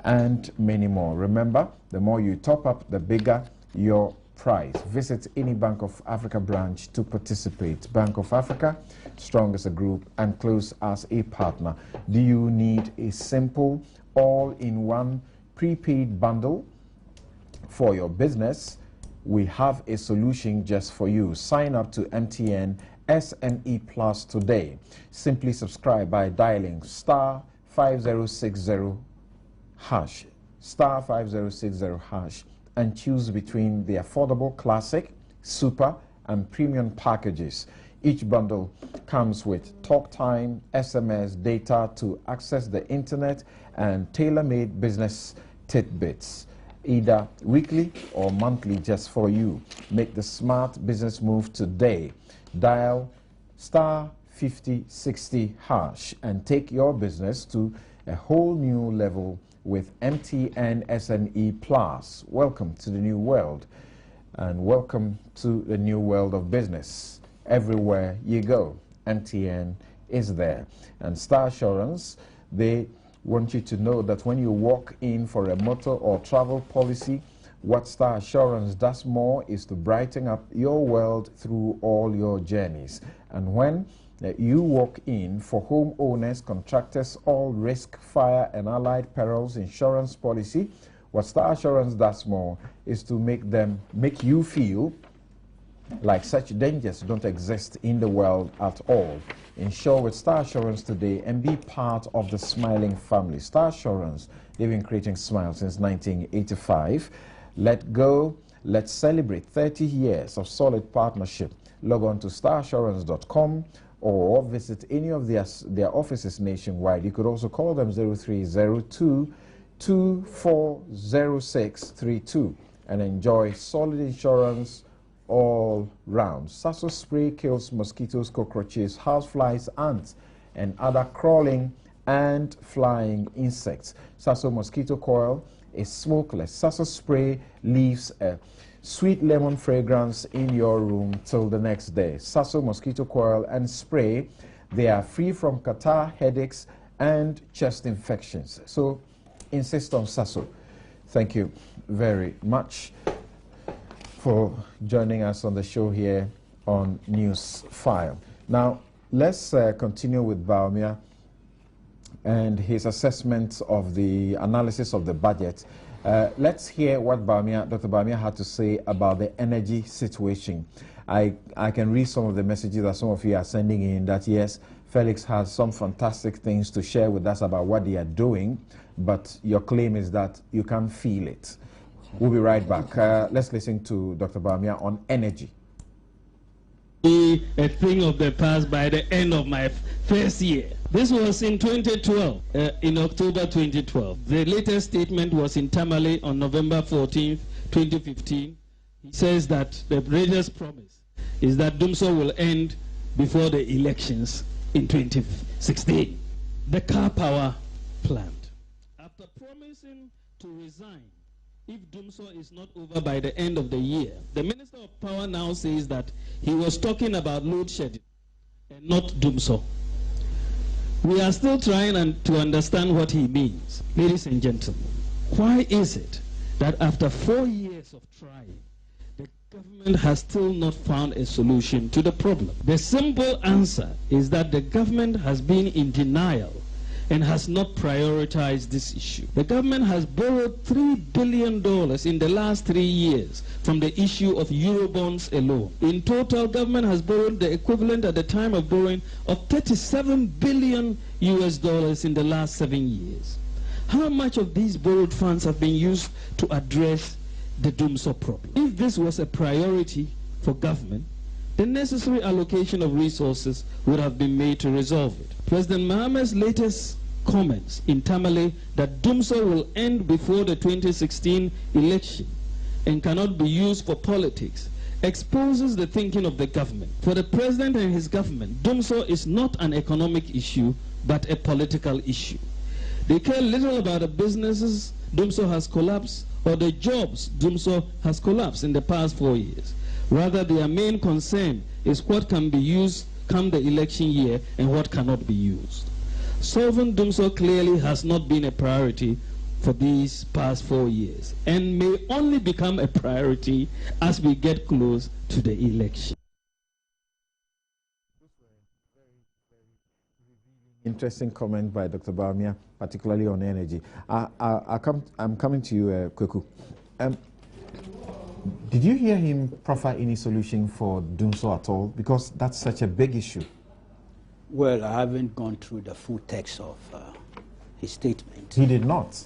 and many more. Remember, the more you top up, the bigger your prize. Visit any Bank of Africa branch to participate. Bank of Africa, strong as a group and close as a partner. Do you need a simple all-in-one prepaid bundle for your business? We have a solution just for you. Sign up to MTN SME Plus today. Simply subscribe by dialing *5060# *5060# and choose between the affordable classic, super and premium packages. Each bundle comes with talk time, SMS, data to access the internet, and tailor-made business tidbits, either weekly or monthly, just for you. Make the smart business move today. Dial *5060# and take your business to a whole new level with MTN SME Plus. Welcome to the new world, and welcome to the new world of business. Everywhere you go, MTN is there. And Star Assurance, they want you to know that when you walk in for a motor or travel policy, what Star Assurance does more is to brighten up your world through all your journeys. And when you walk in for homeowners, contractors, all risk, fire and allied perils insurance policy, what Star Assurance does more is to make you feel like such dangers don't exist in the world at all. Insure with Star Assurance today and be part of the smiling family. Star Assurance, they've been creating smiles since 1985. Let's celebrate 30 years of solid partnership. Log on to starassurance.com or visit any of their offices nationwide. You could also call them 0302-240632 and enjoy solid insurance all round. Sasso Spray kills mosquitoes, cockroaches, houseflies, ants, and other crawling and flying insects. Sasso Mosquito Coil is smokeless. Sasso Spray leaves a sweet lemon fragrance in your room till the next day. Sasso Mosquito Coil and Spray, they are free from catarrh, headaches, and chest infections. So insist on Sasso. Thank you very much for joining us on the show here on Newsfile. Now, let's continue with Bawumia and his assessment of the analysis of the budget. Let's hear what Dr. Bawumia had to say about the energy situation. I can read some of the messages that some of you are sending in that, yes, Felix has some fantastic things to share with us about what they are doing, but your claim is that you can't feel it. We'll be right back. Let's listen to Dr. Bawumia on energy. A thing of the past by the end of my first year. This was in 2012, in October 2012. The latest statement was in Tamale on November 14th, 2015. He says that the greatest promise is that Dumso will end before the elections in 2016. The car power plant. After promising to resign if Dumso is not over by the end of the year. The Minister of Power now says that he was talking about load shedding and not Dumso. We are still trying to understand what he means. Ladies and gentlemen, why is it that after 4 years of trying, the government has still not found a solution to the problem? The simple answer is that the government has been in denial and has not prioritized this issue. The government has borrowed $3 billion in the last 3 years from the issue of Eurobonds alone. In total, government has borrowed the equivalent at the time of borrowing of $37 billion in the last 7 years. How much of these borrowed funds have been used to address the Dumso problem? If this was a priority for government, the necessary allocation of resources would have been made to resolve it. President Mahama's latest comments in Tamale that Dumso will end before the 2016 election and cannot be used for politics exposes the thinking of the government. For the president and his government, Dumso is not an economic issue but a political issue. They care little about the businesses Dumso has collapsed or the jobs Dumso has collapsed in the past 4 years. Rather, their main concern is what can be used come the election year and what cannot be used. Solving Dumso clearly has not been a priority for these past 4 years and may only become a priority as we get close to the election. Interesting comment by Dr. Bawumia, particularly on energy. I'm coming to you, Kweku. Did you hear him proffer any solution for Dumso at all? Because that's such a big issue. Well, I haven't gone through the full text of his statement. He did not?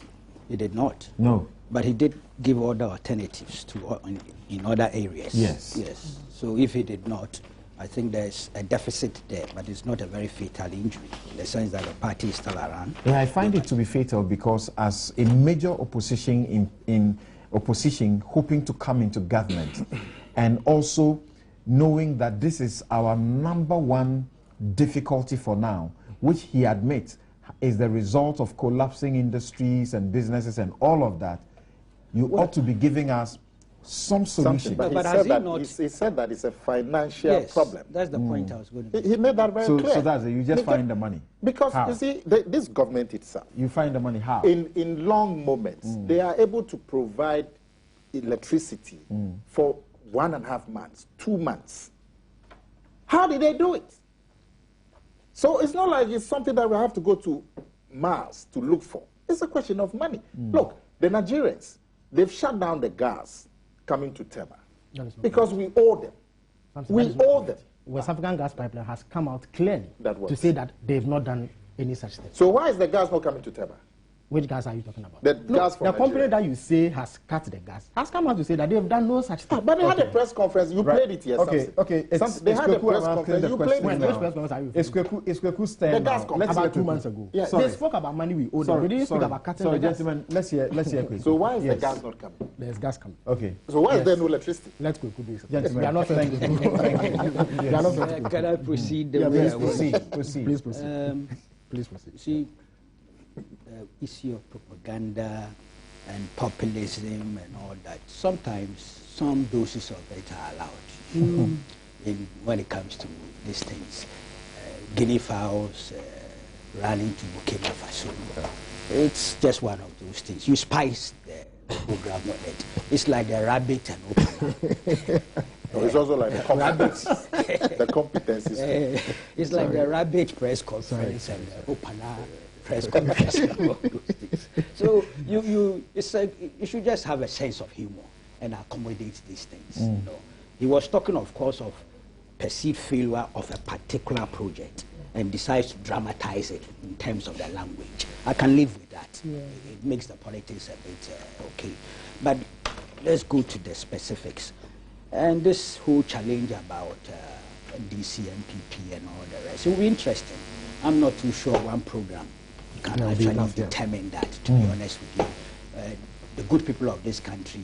He did not. No. But he did give other alternatives to in other areas. Yes. Yes. So if he did not, I think there's a deficit there, but it's not a very fatal injury in the sense that the party is still around. Yeah, I find it to be fatal because as a major opposition in opposition hoping to come into government and also knowing that this is our #1 difficulty for now, which he admits is the result of collapsing industries and businesses and all of that, you ought to be giving us some solution. But he said that it's a financial problem. That's the point I was going to make. He made that very clear. So that's it. You just find the money. Because, how? You see, this government itself, you find the money how? In long moments, they are able to provide electricity for 1.5 months, 2 months. How did they do it? So it's not like it's something that we have to go to Mars to look for. It's a question of money. Look, the Nigerians, they've shut down the gas coming to Tema because we owe them. We owe them. West African gas pipeline has come out clearly to say that they've not done any such thing. So why is the gas not coming to Tema? Which gas are you talking about? The gas from the company that you say has cut the gas has come out to say that they've done no such thing. But they had a press conference. You played it here. Okay. They had a press conference. You played it. Which press conference are you? It's Kweku stand the gas now. About 2 months ago. Yeah. They spoke about money we owe them. We didn't speak about cutting the gas. Gentlemen, let's hear Kweku. So why is the gas not coming? There's gas coming. Okay. So why is there no electricity? Let's Kweku do this. Gentlemen, we are not thank you. Can I proceed? Please proceed. Please proceed. Please proceed. See, issue of propaganda and populism and all that, sometimes some doses of it are allowed when it comes to these things. Guinea fowls running to Burkina Faso. It's just one of those things. You spice the program with it. It's like the rabbit and opener. It's also like the competencies. The competencies. It's like the rabbit press conference and the opener press conference and all those things. So it's like you should just have a sense of humor and accommodate these things. You know. He was talking, of course, of perceived failure of a particular project and decides to dramatize it in terms of the language. I can live with that. Yeah. It makes the politics a bit okay. But let's go to the specifics. And this whole challenge about DC, NPP and all the rest, it will be interesting. I'm not too sure one program can actually determine that, to be honest with you. The good people of this country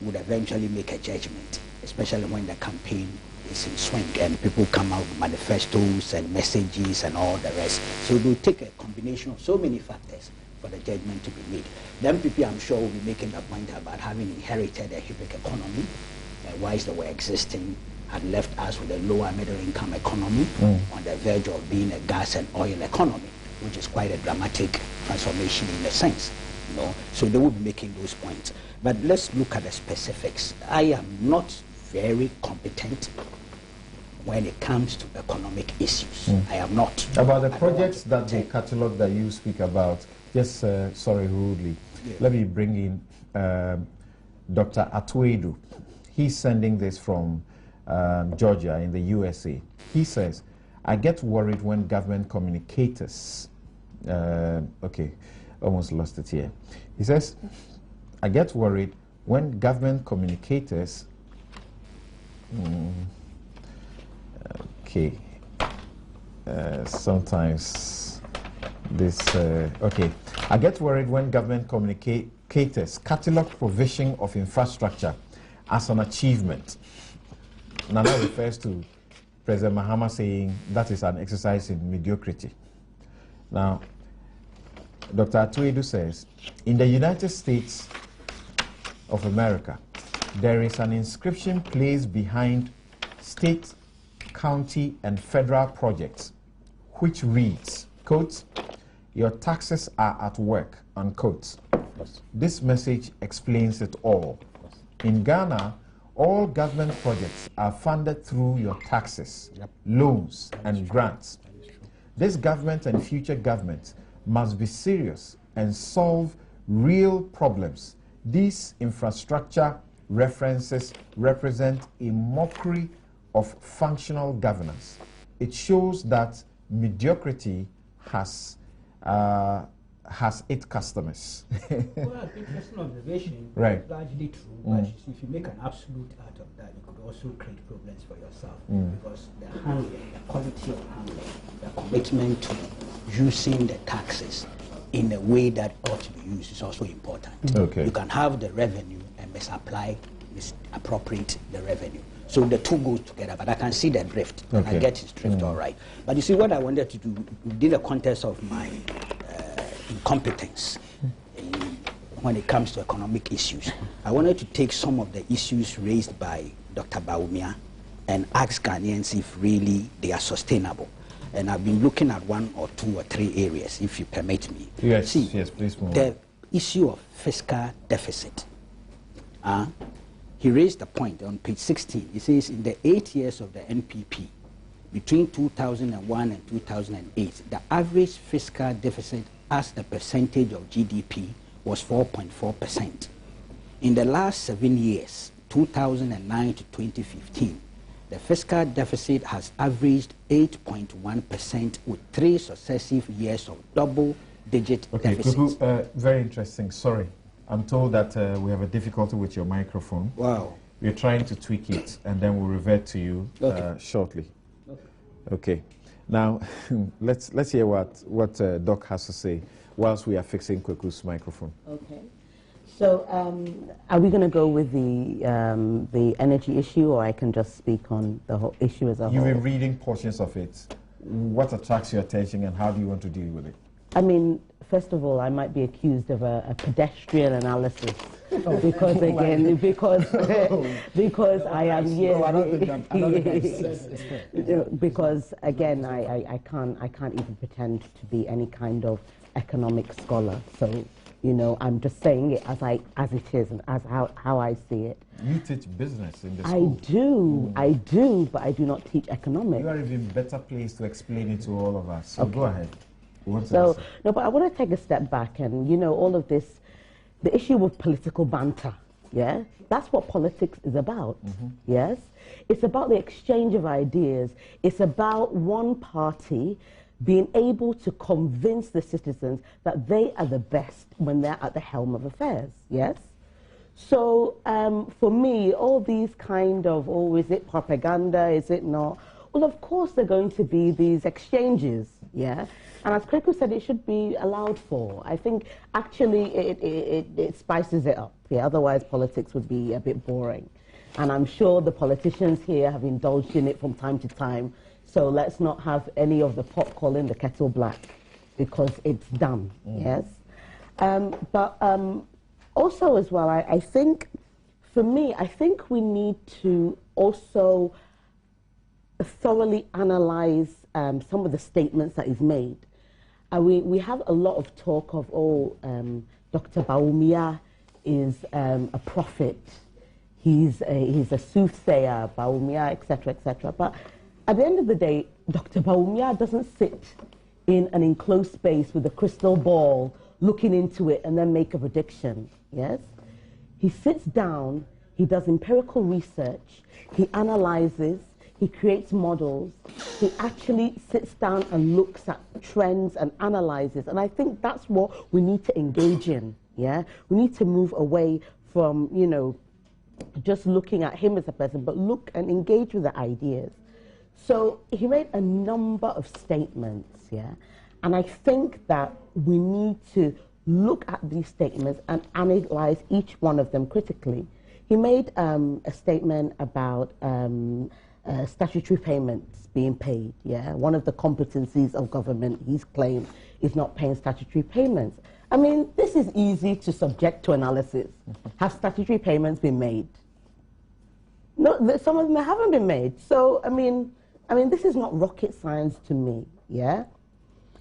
would eventually make a judgment, especially when the campaign is in swing and people come out with manifestos and messages and all the rest. So it will take a combination of so many factors for the judgment to be made. The MPP, I'm sure, will be making the point about having inherited a hybrid economy, whilst they were existing, had left us with a lower middle income economy on the verge of being a gas and oil economy, which is quite a dramatic transformation in a sense. You know? So they will be making those points. But let's look at the specifics. I am not very competent when it comes to economic issues. I am not. About the projects that the catalogue that you speak about, just sorry rudely, let me bring in Dr. Atuedu. He's sending this from Georgia in the USA. He says, I get worried when government communicators, okay, almost lost it here. He says, I get worried when government communicators, okay, sometimes this, okay, I get worried when government communicators catalog provision of infrastructure as an achievement. Now that refers to President Mahama saying that is an exercise in mediocrity. Now, Dr. Atuedu says, in the United States of America, there is an inscription placed behind state, county, and federal projects, which reads, quote, your taxes are at work, unquote. This message explains it all. In Ghana, all government projects are funded through your taxes, loans, and grants. This government and future governments must be serious and solve real problems. These infrastructure references represent a mockery of functional governance. It shows that mediocrity has its customers. Well, I think that's an observation. Right. It's largely true. But if you make an absolute out of that, you could also create problems for yourself. Because the handling, the quality of handling, the commitment to using the taxes in a way that ought to be used is also important. Okay. You can have the revenue and misapply, misappropriate the revenue. So the two goes together, but I can see the drift. And I get his drift all right. But you see, what I wanted to do within the context of my incompetence when it comes to economic issues, I wanted to take some of the issues raised by Dr. Bawumia and ask Ghanaians if really they are sustainable. And I've been looking at one or two or three areas, if you permit me. Yes, see, yes, please move the issue of fiscal deficit. He raised the point on page 16. He says in the 8 years of the NPP, between 2001 and 2008, the average fiscal deficit as a percentage of GDP was 4.4%. In the last 7 years, 2009 to 2015, the fiscal deficit has averaged 8.1% with 3 successive years of double-digit deficits. Kuku, very interesting. Sorry. I'm told that we have a difficulty with your microphone. Wow. We're trying to tweak it, and then we'll revert to you shortly. Okay. Now, let's hear what Doc has to say whilst we are fixing Kweku's microphone. Okay. So, are we going to go with the energy issue, or I can just speak on the whole issue as a whole? You've been reading portions of it. What attracts your attention, and how do you want to deal with it? I mean, first of all, I might be accused of a pedestrian analysis because, again, because I am here. Because again, I can't even pretend to be any kind of economic scholar. So, you know, I'm just saying it as it is and as how I see it. You teach business in the school. I do, but I do not teach economics. You are even better placed to explain it to all of us. So go ahead. So, no, but I want to take a step back and, you know, all of this, the issue with political banter, yeah? That's what politics is about, yes? It's about the exchange of ideas. It's about one party being able to convince the citizens that they are the best when they're at the helm of affairs, yes? So, for me, all these kind of, is it propaganda, is it not? Well, of course there are going to be these exchanges, yeah? And as Kweku said, it should be allowed for. I think actually it spices it up. Yeah? Otherwise politics would be a bit boring. And I'm sure the politicians here have indulged in it from time to time. So let's not have any of the pot calling the kettle black, because it's done, yes? But also as well, I think, for me, I think we need to also thoroughly analyze some of the statements that he's made. We have a lot of talk of, Dr. Bawumia is a prophet. He's a soothsayer, Bawumia, etc., etc. But at the end of the day, Dr. Bawumia doesn't sit in an enclosed space with a crystal ball, looking into it and then make a prediction, yes? He sits down, he does empirical research, he analyzes, he creates models, he actually sits down and looks at trends and analyzes. And I think that's what we need to engage in, yeah? We need to move away from, you know, just looking at him as a person, but look and engage with the ideas. So he made a number of statements, yeah? And I think that we need to look at these statements and analyze each one of them critically. He made a statement about statutory payments being paid, yeah? One of the competencies of government, he's claimed, is not paying statutory payments. I mean, this is easy to subject to analysis. Have statutory payments been made? No, some of them haven't been made. So, I mean, this is not rocket science to me, yeah?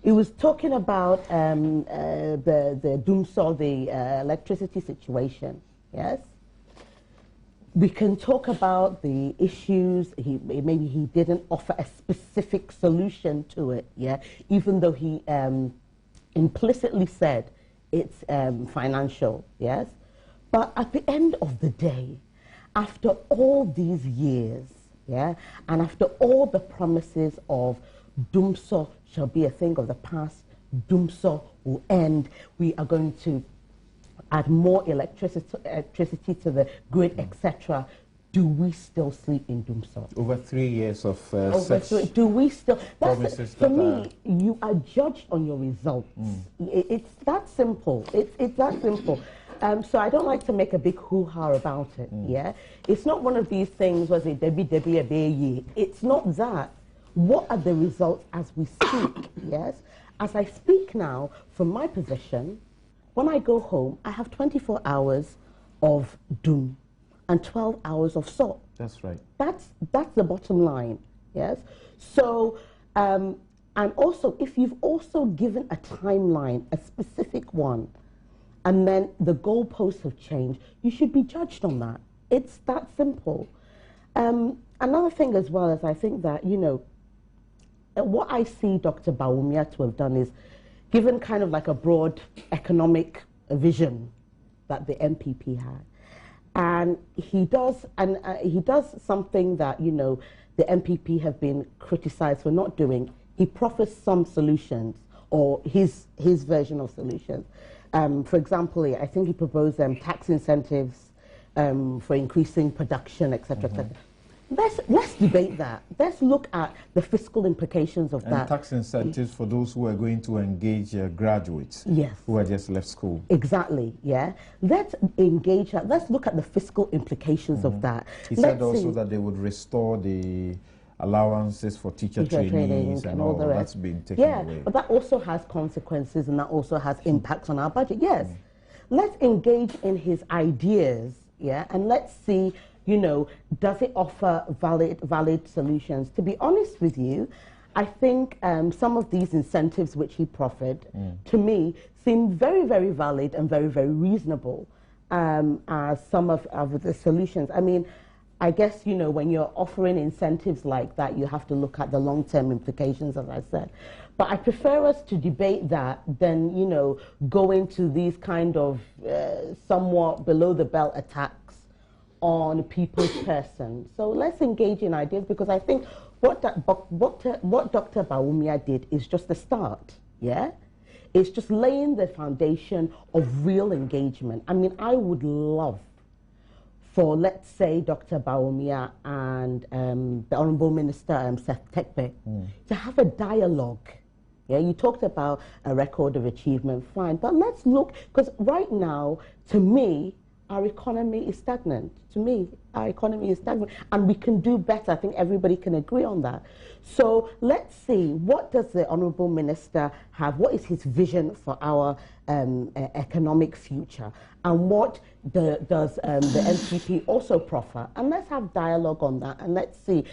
He was talking about the Dumso, the electricity situation, yes? We can talk about the issues. Maybe he didn't offer a specific solution to it, yeah? Even though he implicitly said it's financial, yes? But at the end of the day, after all these years, yeah, and after all the promises of Dumso shall be a thing of the past, Dumso will end, we are going to add more electricity to the grid, etc. Do we still sleep in Dumso? Over 3 years of do we still? Promises for me, you are judged on your results. It's that simple. It's that simple. So I don't like to make a big hoo-ha about it, yeah? It's not one of these things, was it Debbie, Abeyi? It's not that. What are the results as we speak, yes? As I speak now, from my position, when I go home, I have 24 hours of doom and 12 hours of salt. That's right. That's the bottom line, yes? So, and also, if you've also given a timeline, a specific one, and then the goalposts have changed, you should be judged on that. It's that simple. Another thing as well is I think that, you know, what I see Dr. Bawumia to have done is given kind of like a broad economic vision that the NPP had. And he does something that, you know, the NPP have been criticized for not doing. He proffers some solutions, or his version of solutions. For example, I think he proposed tax incentives for increasing production, etc., etc. Let's debate that. Let's look at the fiscal implications of that. And tax incentives for those who are going to engage graduates, yes, who are just left school. Exactly, yeah. Let's engage that. Let's look at the fiscal implications of that. He said also that they would restore the allowances for teacher trainees and all that's been taken away. But that also has consequences, and that also has impacts on our budget. Yes, let's engage in his ideas, yeah, and let's see, you know, does it offer valid solutions? To be honest with you, I think some of these incentives which he proffered, to me, seem very, very valid and very, very reasonable as some of the solutions. I mean, I guess, you know, when you're offering incentives like that, you have to look at the long-term implications, as I said. But I prefer us to debate that than, you know, go into these kind of somewhat below-the-belt attacks on people's person. So let's engage in ideas, because I think what Dr. Bawumia did is just the start, yeah? It's just laying the foundation of real engagement. I mean, I would love for, let's say, Dr. Bawumia and the Honourable Minister Seth Tekbe to have a dialogue. Yeah, you talked about a record of achievement, fine, but let's look, because right now, to me, our economy is stagnant. To me, our economy is stagnant, and we can do better. I think everybody can agree on that. So let's see, what does the Honourable Minister have? What is his vision for our economic future? And what does the NPP also proffer? And let's have dialogue on that, and let's see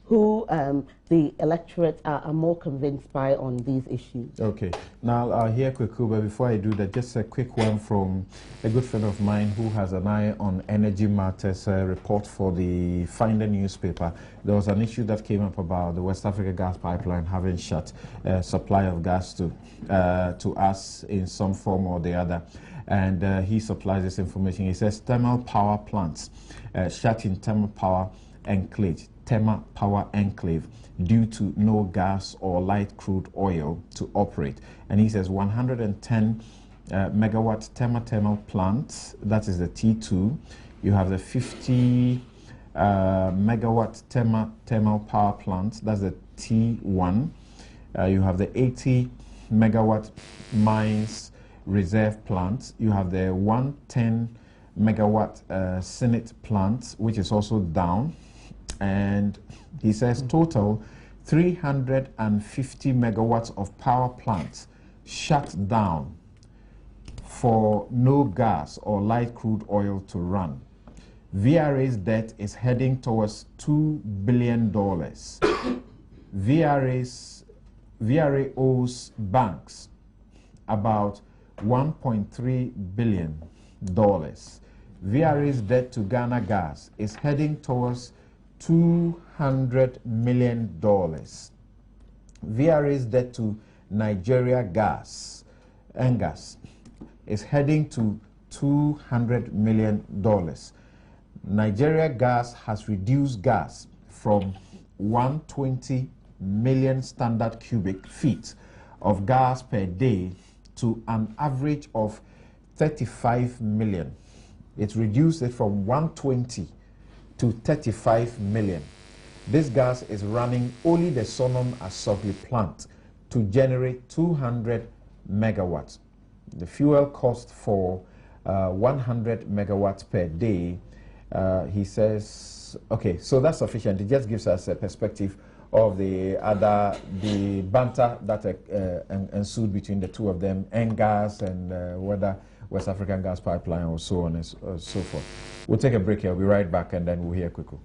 who the electorate are more convinced by on these issues. Okay. Now, I'll hear Kweku, but before I do that, just a quick one from a good friend of mine who has an eye on energy matters, a report for the Finder newspaper. There was an issue that came up about the West Africa gas pipeline having shut supply of gas to us in some form or the other. And he supplies this information. He says thermal power plants shut in thermal power enclave due to no gas or light crude oil to operate. And he says 110 megawatt thermal plant, that is the T2. You have the 50 megawatt thermal power plant, that's the T1. You have the 80 megawatt mines reserve plant. You have the 110 megawatt Senate plant, which is also down. And he says total 350 megawatts of power plants shut down for no gas or light crude oil to run. VRA's debt is heading towards $2 billion. VRA owes banks about $1.3 billion. VRA's debt to Ghana Gas is heading towards $200 million. VRA's debt to Nigeria Gas, NGAS, is heading to $200 million. Nigeria Gas has reduced gas from 120 million standard cubic feet of gas per day to an average of 35 million. It's reduced it from 120 to 35 million. This gas is running only the Sonom Asogli plant to generate 200 megawatts. The fuel cost for 100 megawatts per day, he says, okay, so that's sufficient. It just gives us a perspective of the banter that ensued between the two of them, NGAS and whether West African gas pipeline or so on and so forth. We'll take a break here. We'll be right back and then we'll hear Kweku.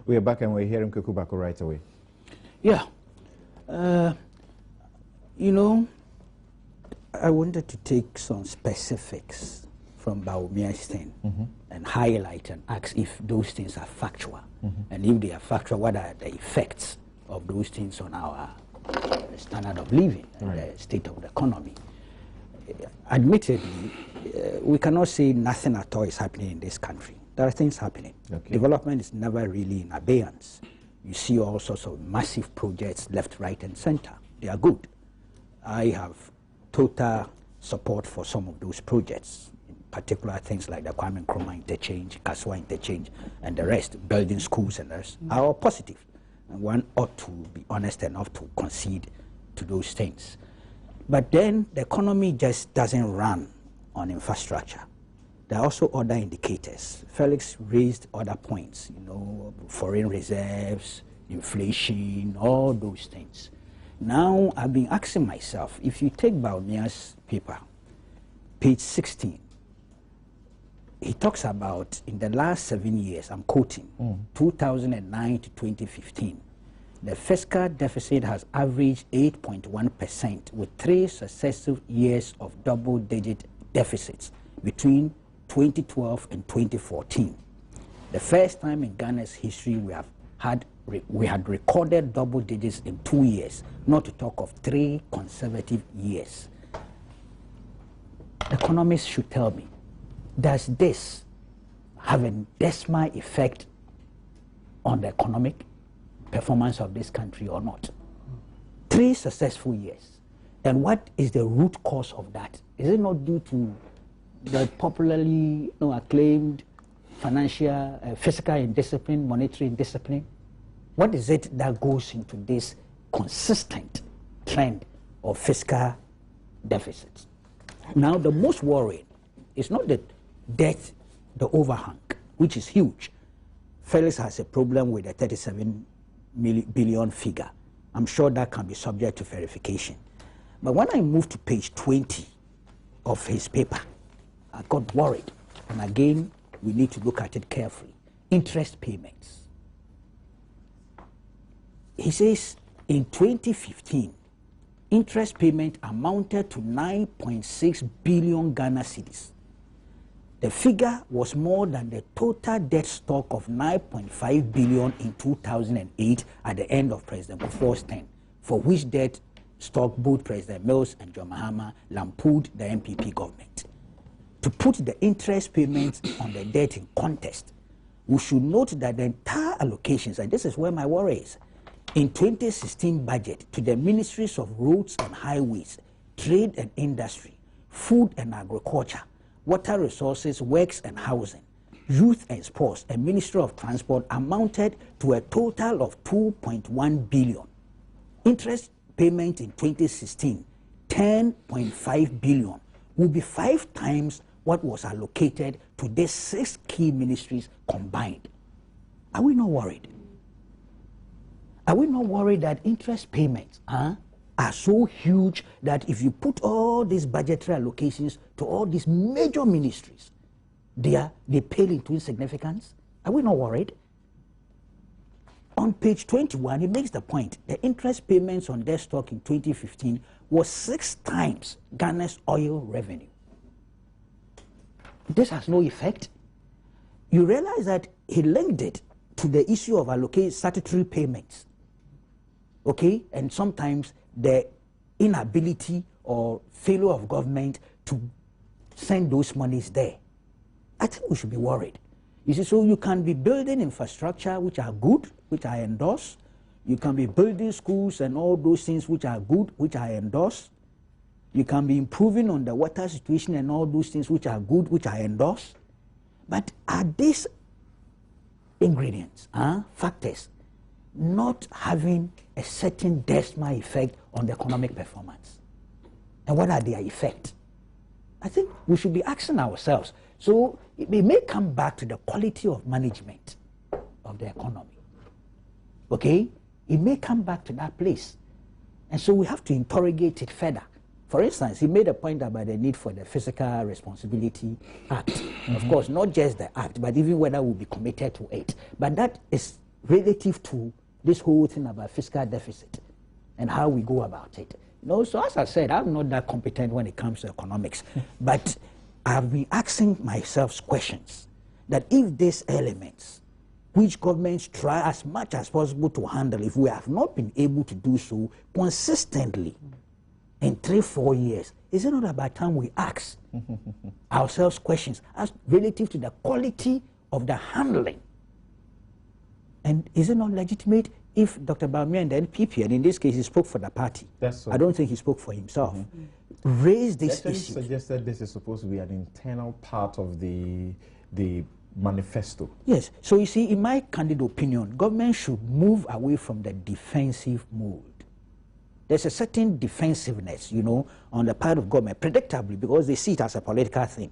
We are back and we're hearing Kweku Bako right away. Yeah. You know, I wanted to take some specifics from Bawumia's thing and highlight and ask if those things are factual. And if they are factual, what are the effects of those things on our standard of living and the state of the economy. Admittedly, we cannot say nothing at all is happening in this country. There are things happening. Okay. Development is never really in abeyance. You see all sorts of massive projects left, right, and center. They are good. I have total support for some of those projects, in particular things like the Kwame Nkrumah interchange, Kaswa interchange, and the rest, building schools and the rest, are all positive. And one ought to be honest enough to concede to those things. But then the economy just doesn't run on infrastructure. There are also other indicators. Felix raised other points, you know, foreign reserves, inflation, all those things. Now, I've been asking myself, if you take Bawumia's paper, page 16, he talks about in the last 7 years, I'm quoting, 2009 to 2015, the fiscal deficit has averaged 8.1% with 3 successive years of double-digit deficits between 2012 and 2014. The first time in Ghana's history we had recorded double digits in 2 years, not to talk of 3 consecutive years. Economists should tell me, does this have a decimal effect on the economic performance of this country or not? 3 successful years. And what is the root cause of that? Is it not due to the popularly acclaimed financial, fiscal indiscipline, monetary indiscipline? What is it that goes into this consistent trend of fiscal deficits? Now, the most worrying is not the debt, the overhang, which is huge. Felix has a problem with the 37 billion figure. I'm sure that can be subject to verification. But when I moved to page 20 of his paper, I got worried. And again, we need to look at it carefully. Interest payments. He says in 2015, interest payment amounted to 9.6 billion Ghana cedis. The figure was more than the total debt stock of 9.5 billion in 2008 at the end of President Kufuor's term, for which debt stock both President Mills and John Mahama lampooned the NPP government. To put the interest payments on the debt in context, we should note that the entire allocations, and this is where my worry is, in 2016 budget to the Ministries of Roads and Highways, Trade and Industry, Food and Agriculture, Water Resources, Works and Housing, Youth and Sports, and Ministry of Transport amounted to a total of 2.1 billion. Interest payment in 2016, 10.5 billion, will be 5 times what was allocated to these 6 key ministries combined. Are we not worried? Are we not worried that interest payments are so huge that if you put all these budgetary allocations to all these major ministries, they pale into insignificance? Are we not worried? On page 21, he makes the point the interest payments on debt stock in 2015 was 6 times Ghana's oil revenue. This has no effect. You realize that he linked it to the issue of allocated statutory payments. Okay, and sometimes the inability or failure of government to send those monies there. I think we should be worried. You see, so you can be building infrastructure which are good, which I endorse. You can be building schools and all those things which are good, which I endorse. You can be improving on the water situation and all those things which are good, which I endorse. But are these ingredients, factors, not having a certain decimal effect on the economic performance? And what are their effects? I think we should be asking ourselves. So it may come back to the quality of management of the economy. Okay? It may come back to that place. And so we have to interrogate it further. For instance, he made a point about the need for the Fiscal Responsibility Act. Mm-hmm. Of course, not just the act, but even whether we'll be committed to it. But that is relative to this whole thing about fiscal deficit and how we go about it. You know, so as I said, I'm not that competent when it comes to economics, but I've been asking myself questions that if these elements, which governments try as much as possible to handle, if we have not been able to do so consistently in 3-4 years, is it not about time we ask ourselves questions as relative to the quality of the handling? And is it not legitimate if Dr. Bawumia and the NPP, and in this case he spoke for the party, I don't think he spoke for himself, raised this issue? He suggested this is supposed to be an internal part of the manifesto. Yes. So you see, in my candid opinion, government should move away from the defensive mode. There's a certain defensiveness, you know, on the part of government, predictably, because they see it as a political thing.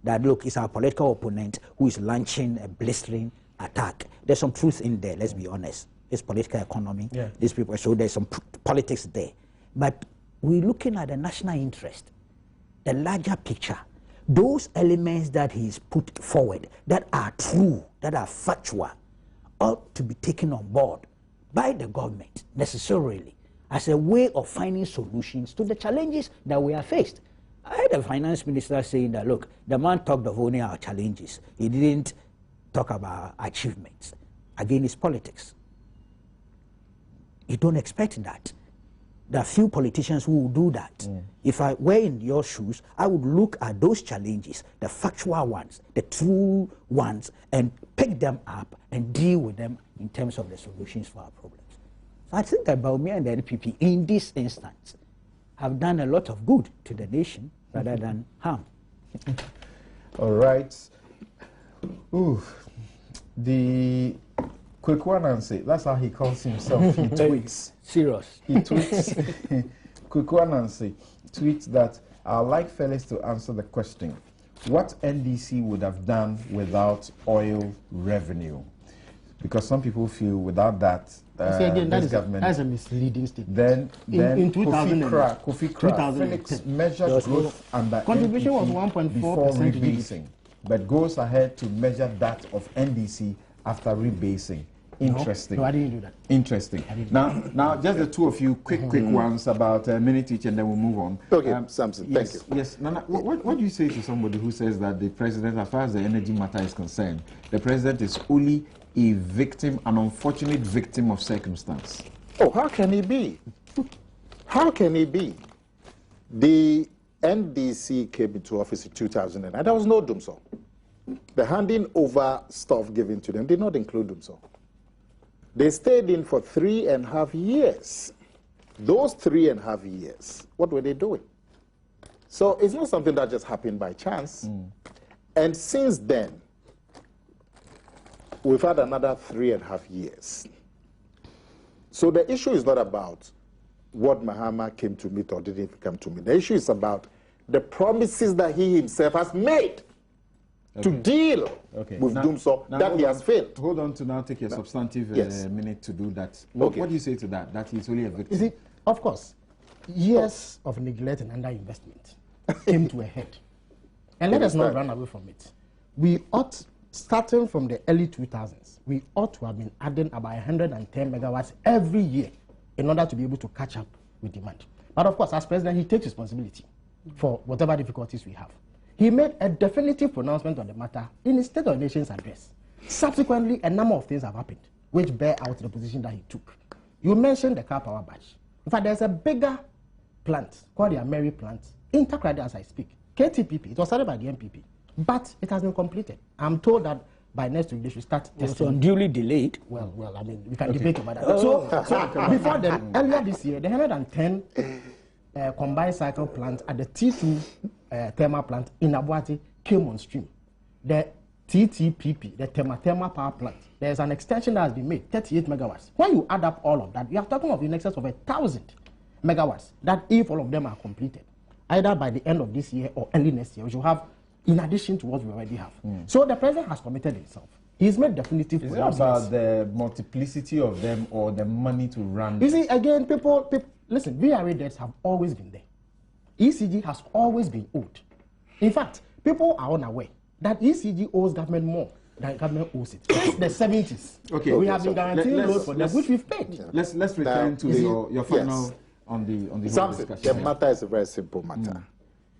That, look, it's our political opponent who is launching a blistering attack. There's some truth in there, let's be honest. It's political economy. Yeah. These people, so there's some politics there. But we're looking at the national interest, the larger picture. Those elements that he's put forward that are true, that are factual, ought to be taken on board by the government necessarily as a way of finding solutions to the challenges that we are faced. I heard the finance minister saying that, look, the man talked of only our challenges. He didn't talk about achievements. Again, it's politics. You don't expect that. There are few politicians who will do that. If I were in your shoes, I would look at those challenges, the factual ones, the true ones, and pick them up and deal with them in terms of the solutions for our problems. So I think that Bawumia and the NPP, in this instance, have done a lot of good to the nation rather than harm. All right. Ooh, the Kwekwa Nancy, that's how he calls himself. He tweets. Serious. He tweets. Kwekwa Nancy tweets that I'd like Felix to answer the question: what NDC would have done without oil revenue? Because some people feel without that, see, again, this government... That's a misleading statement. Then in 2000, Kofi Kra, Felix measured growth under contribution NPP was 1.4% before rebasing, but goes ahead to measure that of NDC after rebasing. Interesting. No, I didn't do that. Interesting. Now, just the two of you, quick ones, about a minute each, and then we'll move on. Okay, Samson, yes, thank you. Yes, Nana, what do you say to somebody who says that the president, as far as the energy matter is concerned, the president is only a victim, an unfortunate victim of circumstance? Oh, how can he be? How can he be? The NDC came into office in 2009. There was no Dumso. The handing over stuff given to them did not include Dumso. They stayed in for 3.5 years. Those 3.5 years, what were they doing? So it's not something that just happened by chance. And since then, we've had another 3.5 years. So the issue is not about what Mahama came to meet or didn't come to meet. The issue is about the promises that he himself has made to deal with Dumso that he has failed. Hold on to now take a substantive minute to do that. What do you say to that? That he's only a victim? You see, of course, years of neglect and underinvestment came to a head. And let us not run away from it. We ought, starting from the early 2000s, we ought to have been adding about 110 megawatts every year in order to be able to catch up with demand. But of course, as president, he takes responsibility for whatever difficulties we have. He made a definitive pronouncement on the matter in his State of the Nation's address. Subsequently, a number of things have happened which bear out the position that he took. You mentioned the car power batch. In fact, there's a bigger plant called the Ameri plant in Takrady as I speak. KTPP, it was started by the NPP, but it has been completed. I'm told that by next week they should start testing. So unduly delayed? Well, I mean, we can debate about that. So before then, earlier this year, the 110 combined cycle plant at the T2 thermal plant in Abuati came on stream. The TTPP, the thermal power plant, there's an extension that has been made, 38 megawatts. When you add up all of that, you are talking of in excess of 1,000 megawatts. That if all of them are completed, either by the end of this year or early next year, we should have, in addition to what we already have. So the president has committed himself. He's made definitive. Is it about the multiplicity of them or the money to run? You see, again, people listen, VRA debts have always been there. ECG has always been owed. In fact, people are unaware that ECG owes government more than government owes it. Since the 70s, we have been guaranteeing loans for them, which we've paid. Let's return to your final on the whole discussion. The matter is a very simple matter.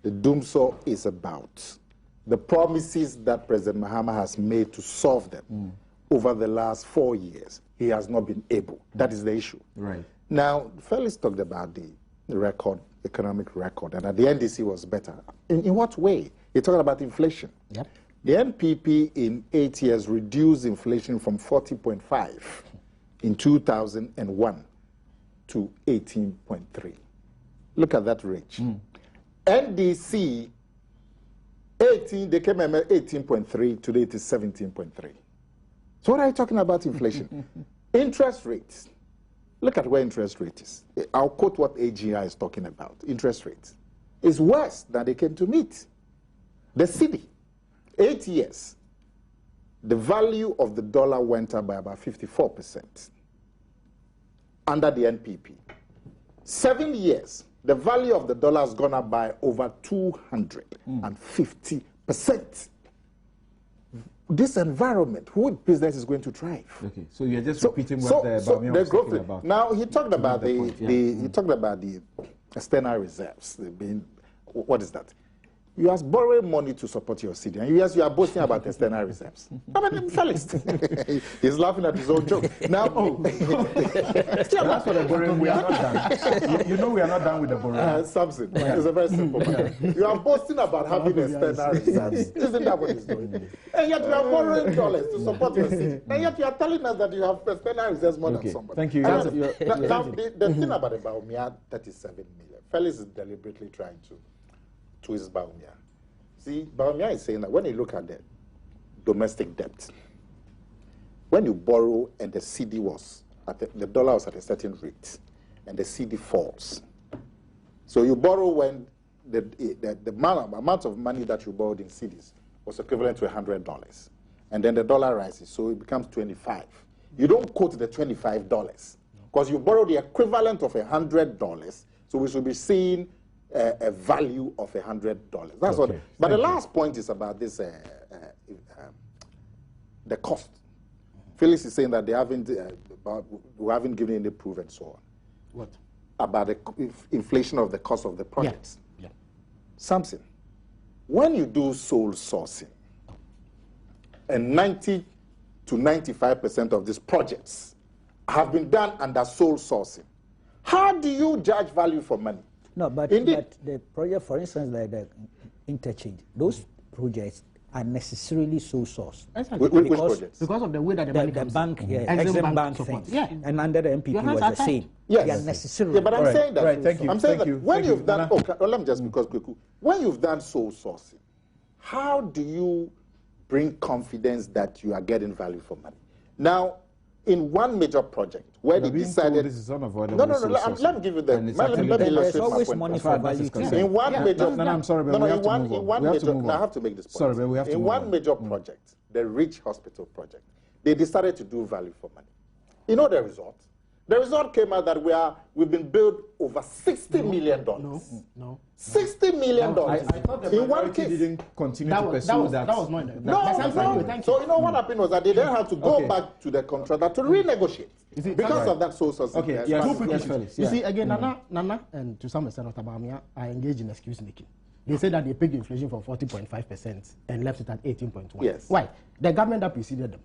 The Dumso is about the promises that President Mahama has made to solve them over the last 4 years. He has not been able. That is the issue. Right. Now, Felix talked about the record, economic record, and that the NDC was better. In what way? He talked about inflation. Yep. The NPP in 8 years reduced inflation from 40.5 in 2001 to 18.3. Look at that range. NDC, they came at 18.3, today it is 17.3. So what are you talking about inflation? Interest rates. Look at where interest rate is. I'll quote what AGI is talking about. Interest rates is worse than they came to meet. The city, 8 years, the value of the dollar went up by about 54% under the NPP. 7 years, the value of the dollar has gone up by over 250%. This environment, who business is going to thrive? Okay, so you're just repeating what the Bawumia was talking about. Now he talked about he talked about the external reserves. What is that? You are borrowing money to support your city, and yes, you are boasting about external reserves. I mean, Felix, he's laughing at his own joke. Now, still, that's what the borrowing. We are not done. You know, we are not done with the borrowing. Samson, it's a very simple matter. You are boasting about having external reserves. Isn't that what he's doing? And yet you are borrowing dollars to support your city, and yet you are telling us that you have external reserves more than somebody. Thank you. Now, the thing about the Bawumia 37 million, Felix is deliberately trying to twist Bawumia. See, Bawumia is saying that when you look at domestic debt. When you borrow and the CD was, the dollar was at a certain rate, and the CD falls. So you borrow when the amount of money that you borrowed in CDs was equivalent to $100. And then the dollar rises, so it becomes 25. You don't quote the $25, because you borrow the equivalent of $100, so we should be seeing a value of $100. That's what. But the last point is about this, the cost. Phyllis is saying that they haven't, we haven't given any proof and so on. What? About the inflation of the cost of the projects. Yeah. Samson, when you do sole sourcing, and 90 to 95% of these projects have been done under sole sourcing, how do you judge value for money? No, but the project, for instance, like the interchange, those projects are necessarily sole sourced. Which projects? Because of the way that the money comes bank, in. Exim Bank thing. Yeah. And under the NPP was the same. Yes. They are necessarily. Yeah, but I'm saying that. Right, thank you. I'm saying Thank that you. when you've done, let me just, because when you've done sole sourcing, how do you bring confidence that you are getting value for money? Now, in one major project where they decided this is unavoidable. No, let me give you the. Let me illustrate my point. For value. In one major, I'm sorry, but we have to move on. In one major, I have to make this point. Sorry, but we have to in move one on. major project, the Rich Hospital project, they decided to do value for money. You know the result? The result came out that we've been billed over $60 million. No. $60 million. I thought the in one case didn't continue to pursue that. That was not in the. No. So you know what happened was that they then had to go back to the contractor to renegotiate because of that sole sourcing. Okay, Yes, Felix. You see, again, Nana, and to some extent, Dr. Bamia are engaged in excuse making. They say that they pegged inflation from 40.5% and left it at 18.1%. Yes. Why? The government that preceded them,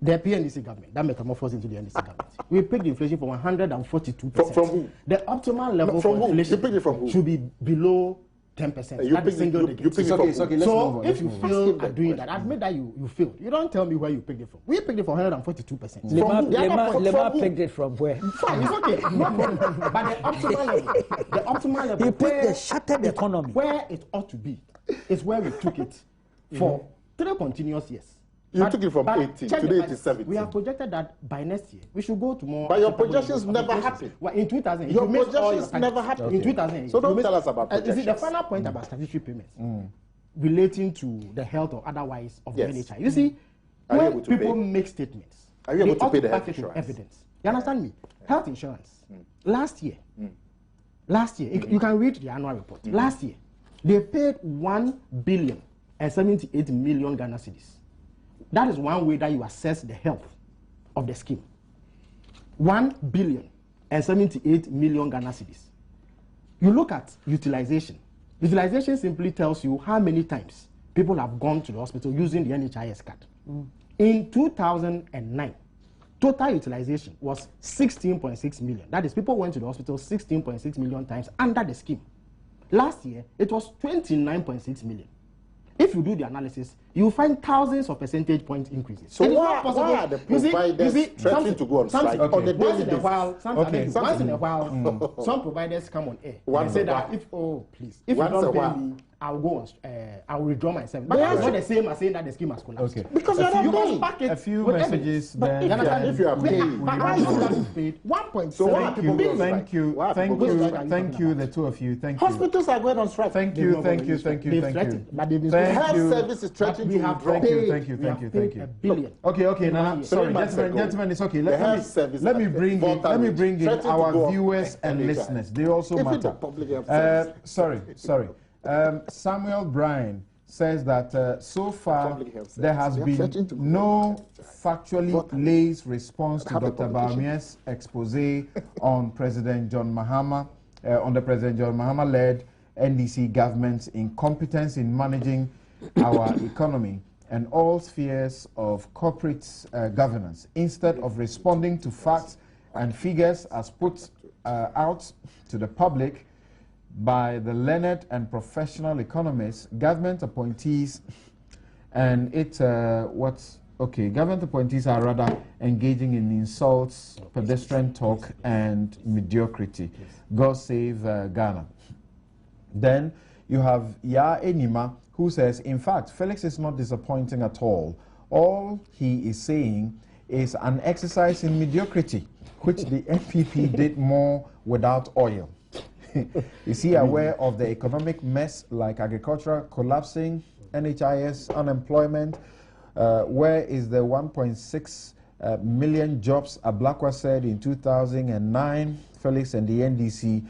the PNDC government, that metamorphosed into the NDC government, we pegged inflation from 142%. From who? The optimal level from for who? inflation You picked it from who? should be below 10%. You picked it from who? So if you fail at doing that, admit that you failed. You don't tell me where you picked it from. We picked it from 142%. Lema picked it from where? Fine, it's okay. No problem. But the optimal level, He picked the shattered economy. where it ought to be, is where we took it for 3 continuous years. You took it from 18, today it is 17. We have projected that by next year, we should go to more... But your projections never happened. Well, in 2000, your projections never happened. In 2008. So don't tell us about projections. You see, the final point about statutory payments relating to the health or otherwise of the NHI. You see, when people make statements, are you able to pay the health back it with insurance? evidence. You understand me? Health insurance. Last year, you can read the annual report. Last year, they paid 1,078 million Ghana cedis. That is one way that you assess the health of the scheme. 1,078 million Ghana cedis. You look at utilization. Utilization simply tells you how many times people have gone to the hospital using the NHIS card. In 2009, total utilization was 16.6 million. That is, people went to the hospital 16.6 million times under the scheme. Last year, it was 29.6 million. If you do the analysis, you will find thousands of percentage point increases. So why are the providers threatening to go on strike on the daily basis? Once in a while, some providers come on air and say that if you don't pay me, I'll go on. I'll withdraw myself. But that's not the same as saying that the scheme has collapsed. Okay. Because you're not paying. A few messages then. If you are paying, why is that paid? 1.7. So why are people going on strike? Thank you, the two of you. Thank you. Hospitals are going on strike. Thank you. But they've been health service is threatening to withdraw. Thank you. $1 billion. Okay, now, sorry, gentlemen, it's okay. Let me bring in our viewers and listeners. They also matter. Sorry. Samuel Bryan says that so far there has been no factually laced response to Dr. Bawumia's expose on President John Mahama, on the President John Mahama-led NDC government's incompetence in managing our economy and all spheres of corporate governance, instead of responding to facts and figures as put out to the public by the learned and professional economists, government appointees, and government appointees are rather engaging in insults, pedestrian talk, and mediocrity. God save Ghana. Then you have Ya Enima, who says, in fact, Felix is not disappointing at all. All he is saying is an exercise in mediocrity, which the NPP did more without oil. Is he aware of the economic mess like agriculture collapsing, NHIS unemployment? Where is the 1.6 million jobs Ablakwa said in 2009? Felix and the NDC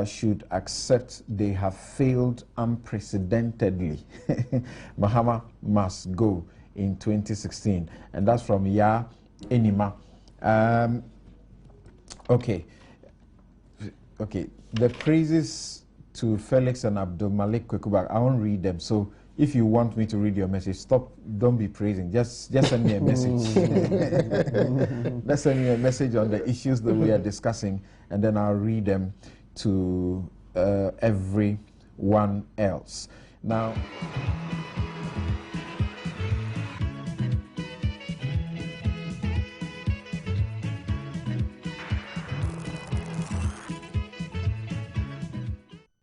should accept they have failed unprecedentedly. Mahama must go in 2016. And that's from Ya Enima. Okay. The praises to Felix and Abdul Malik Kwekuba, I won't read them. So if you want me to read your message, stop, don't be praising. Just send me a message. Just send me a message on the issues that we are discussing, and then I'll read them to everyone else. Now,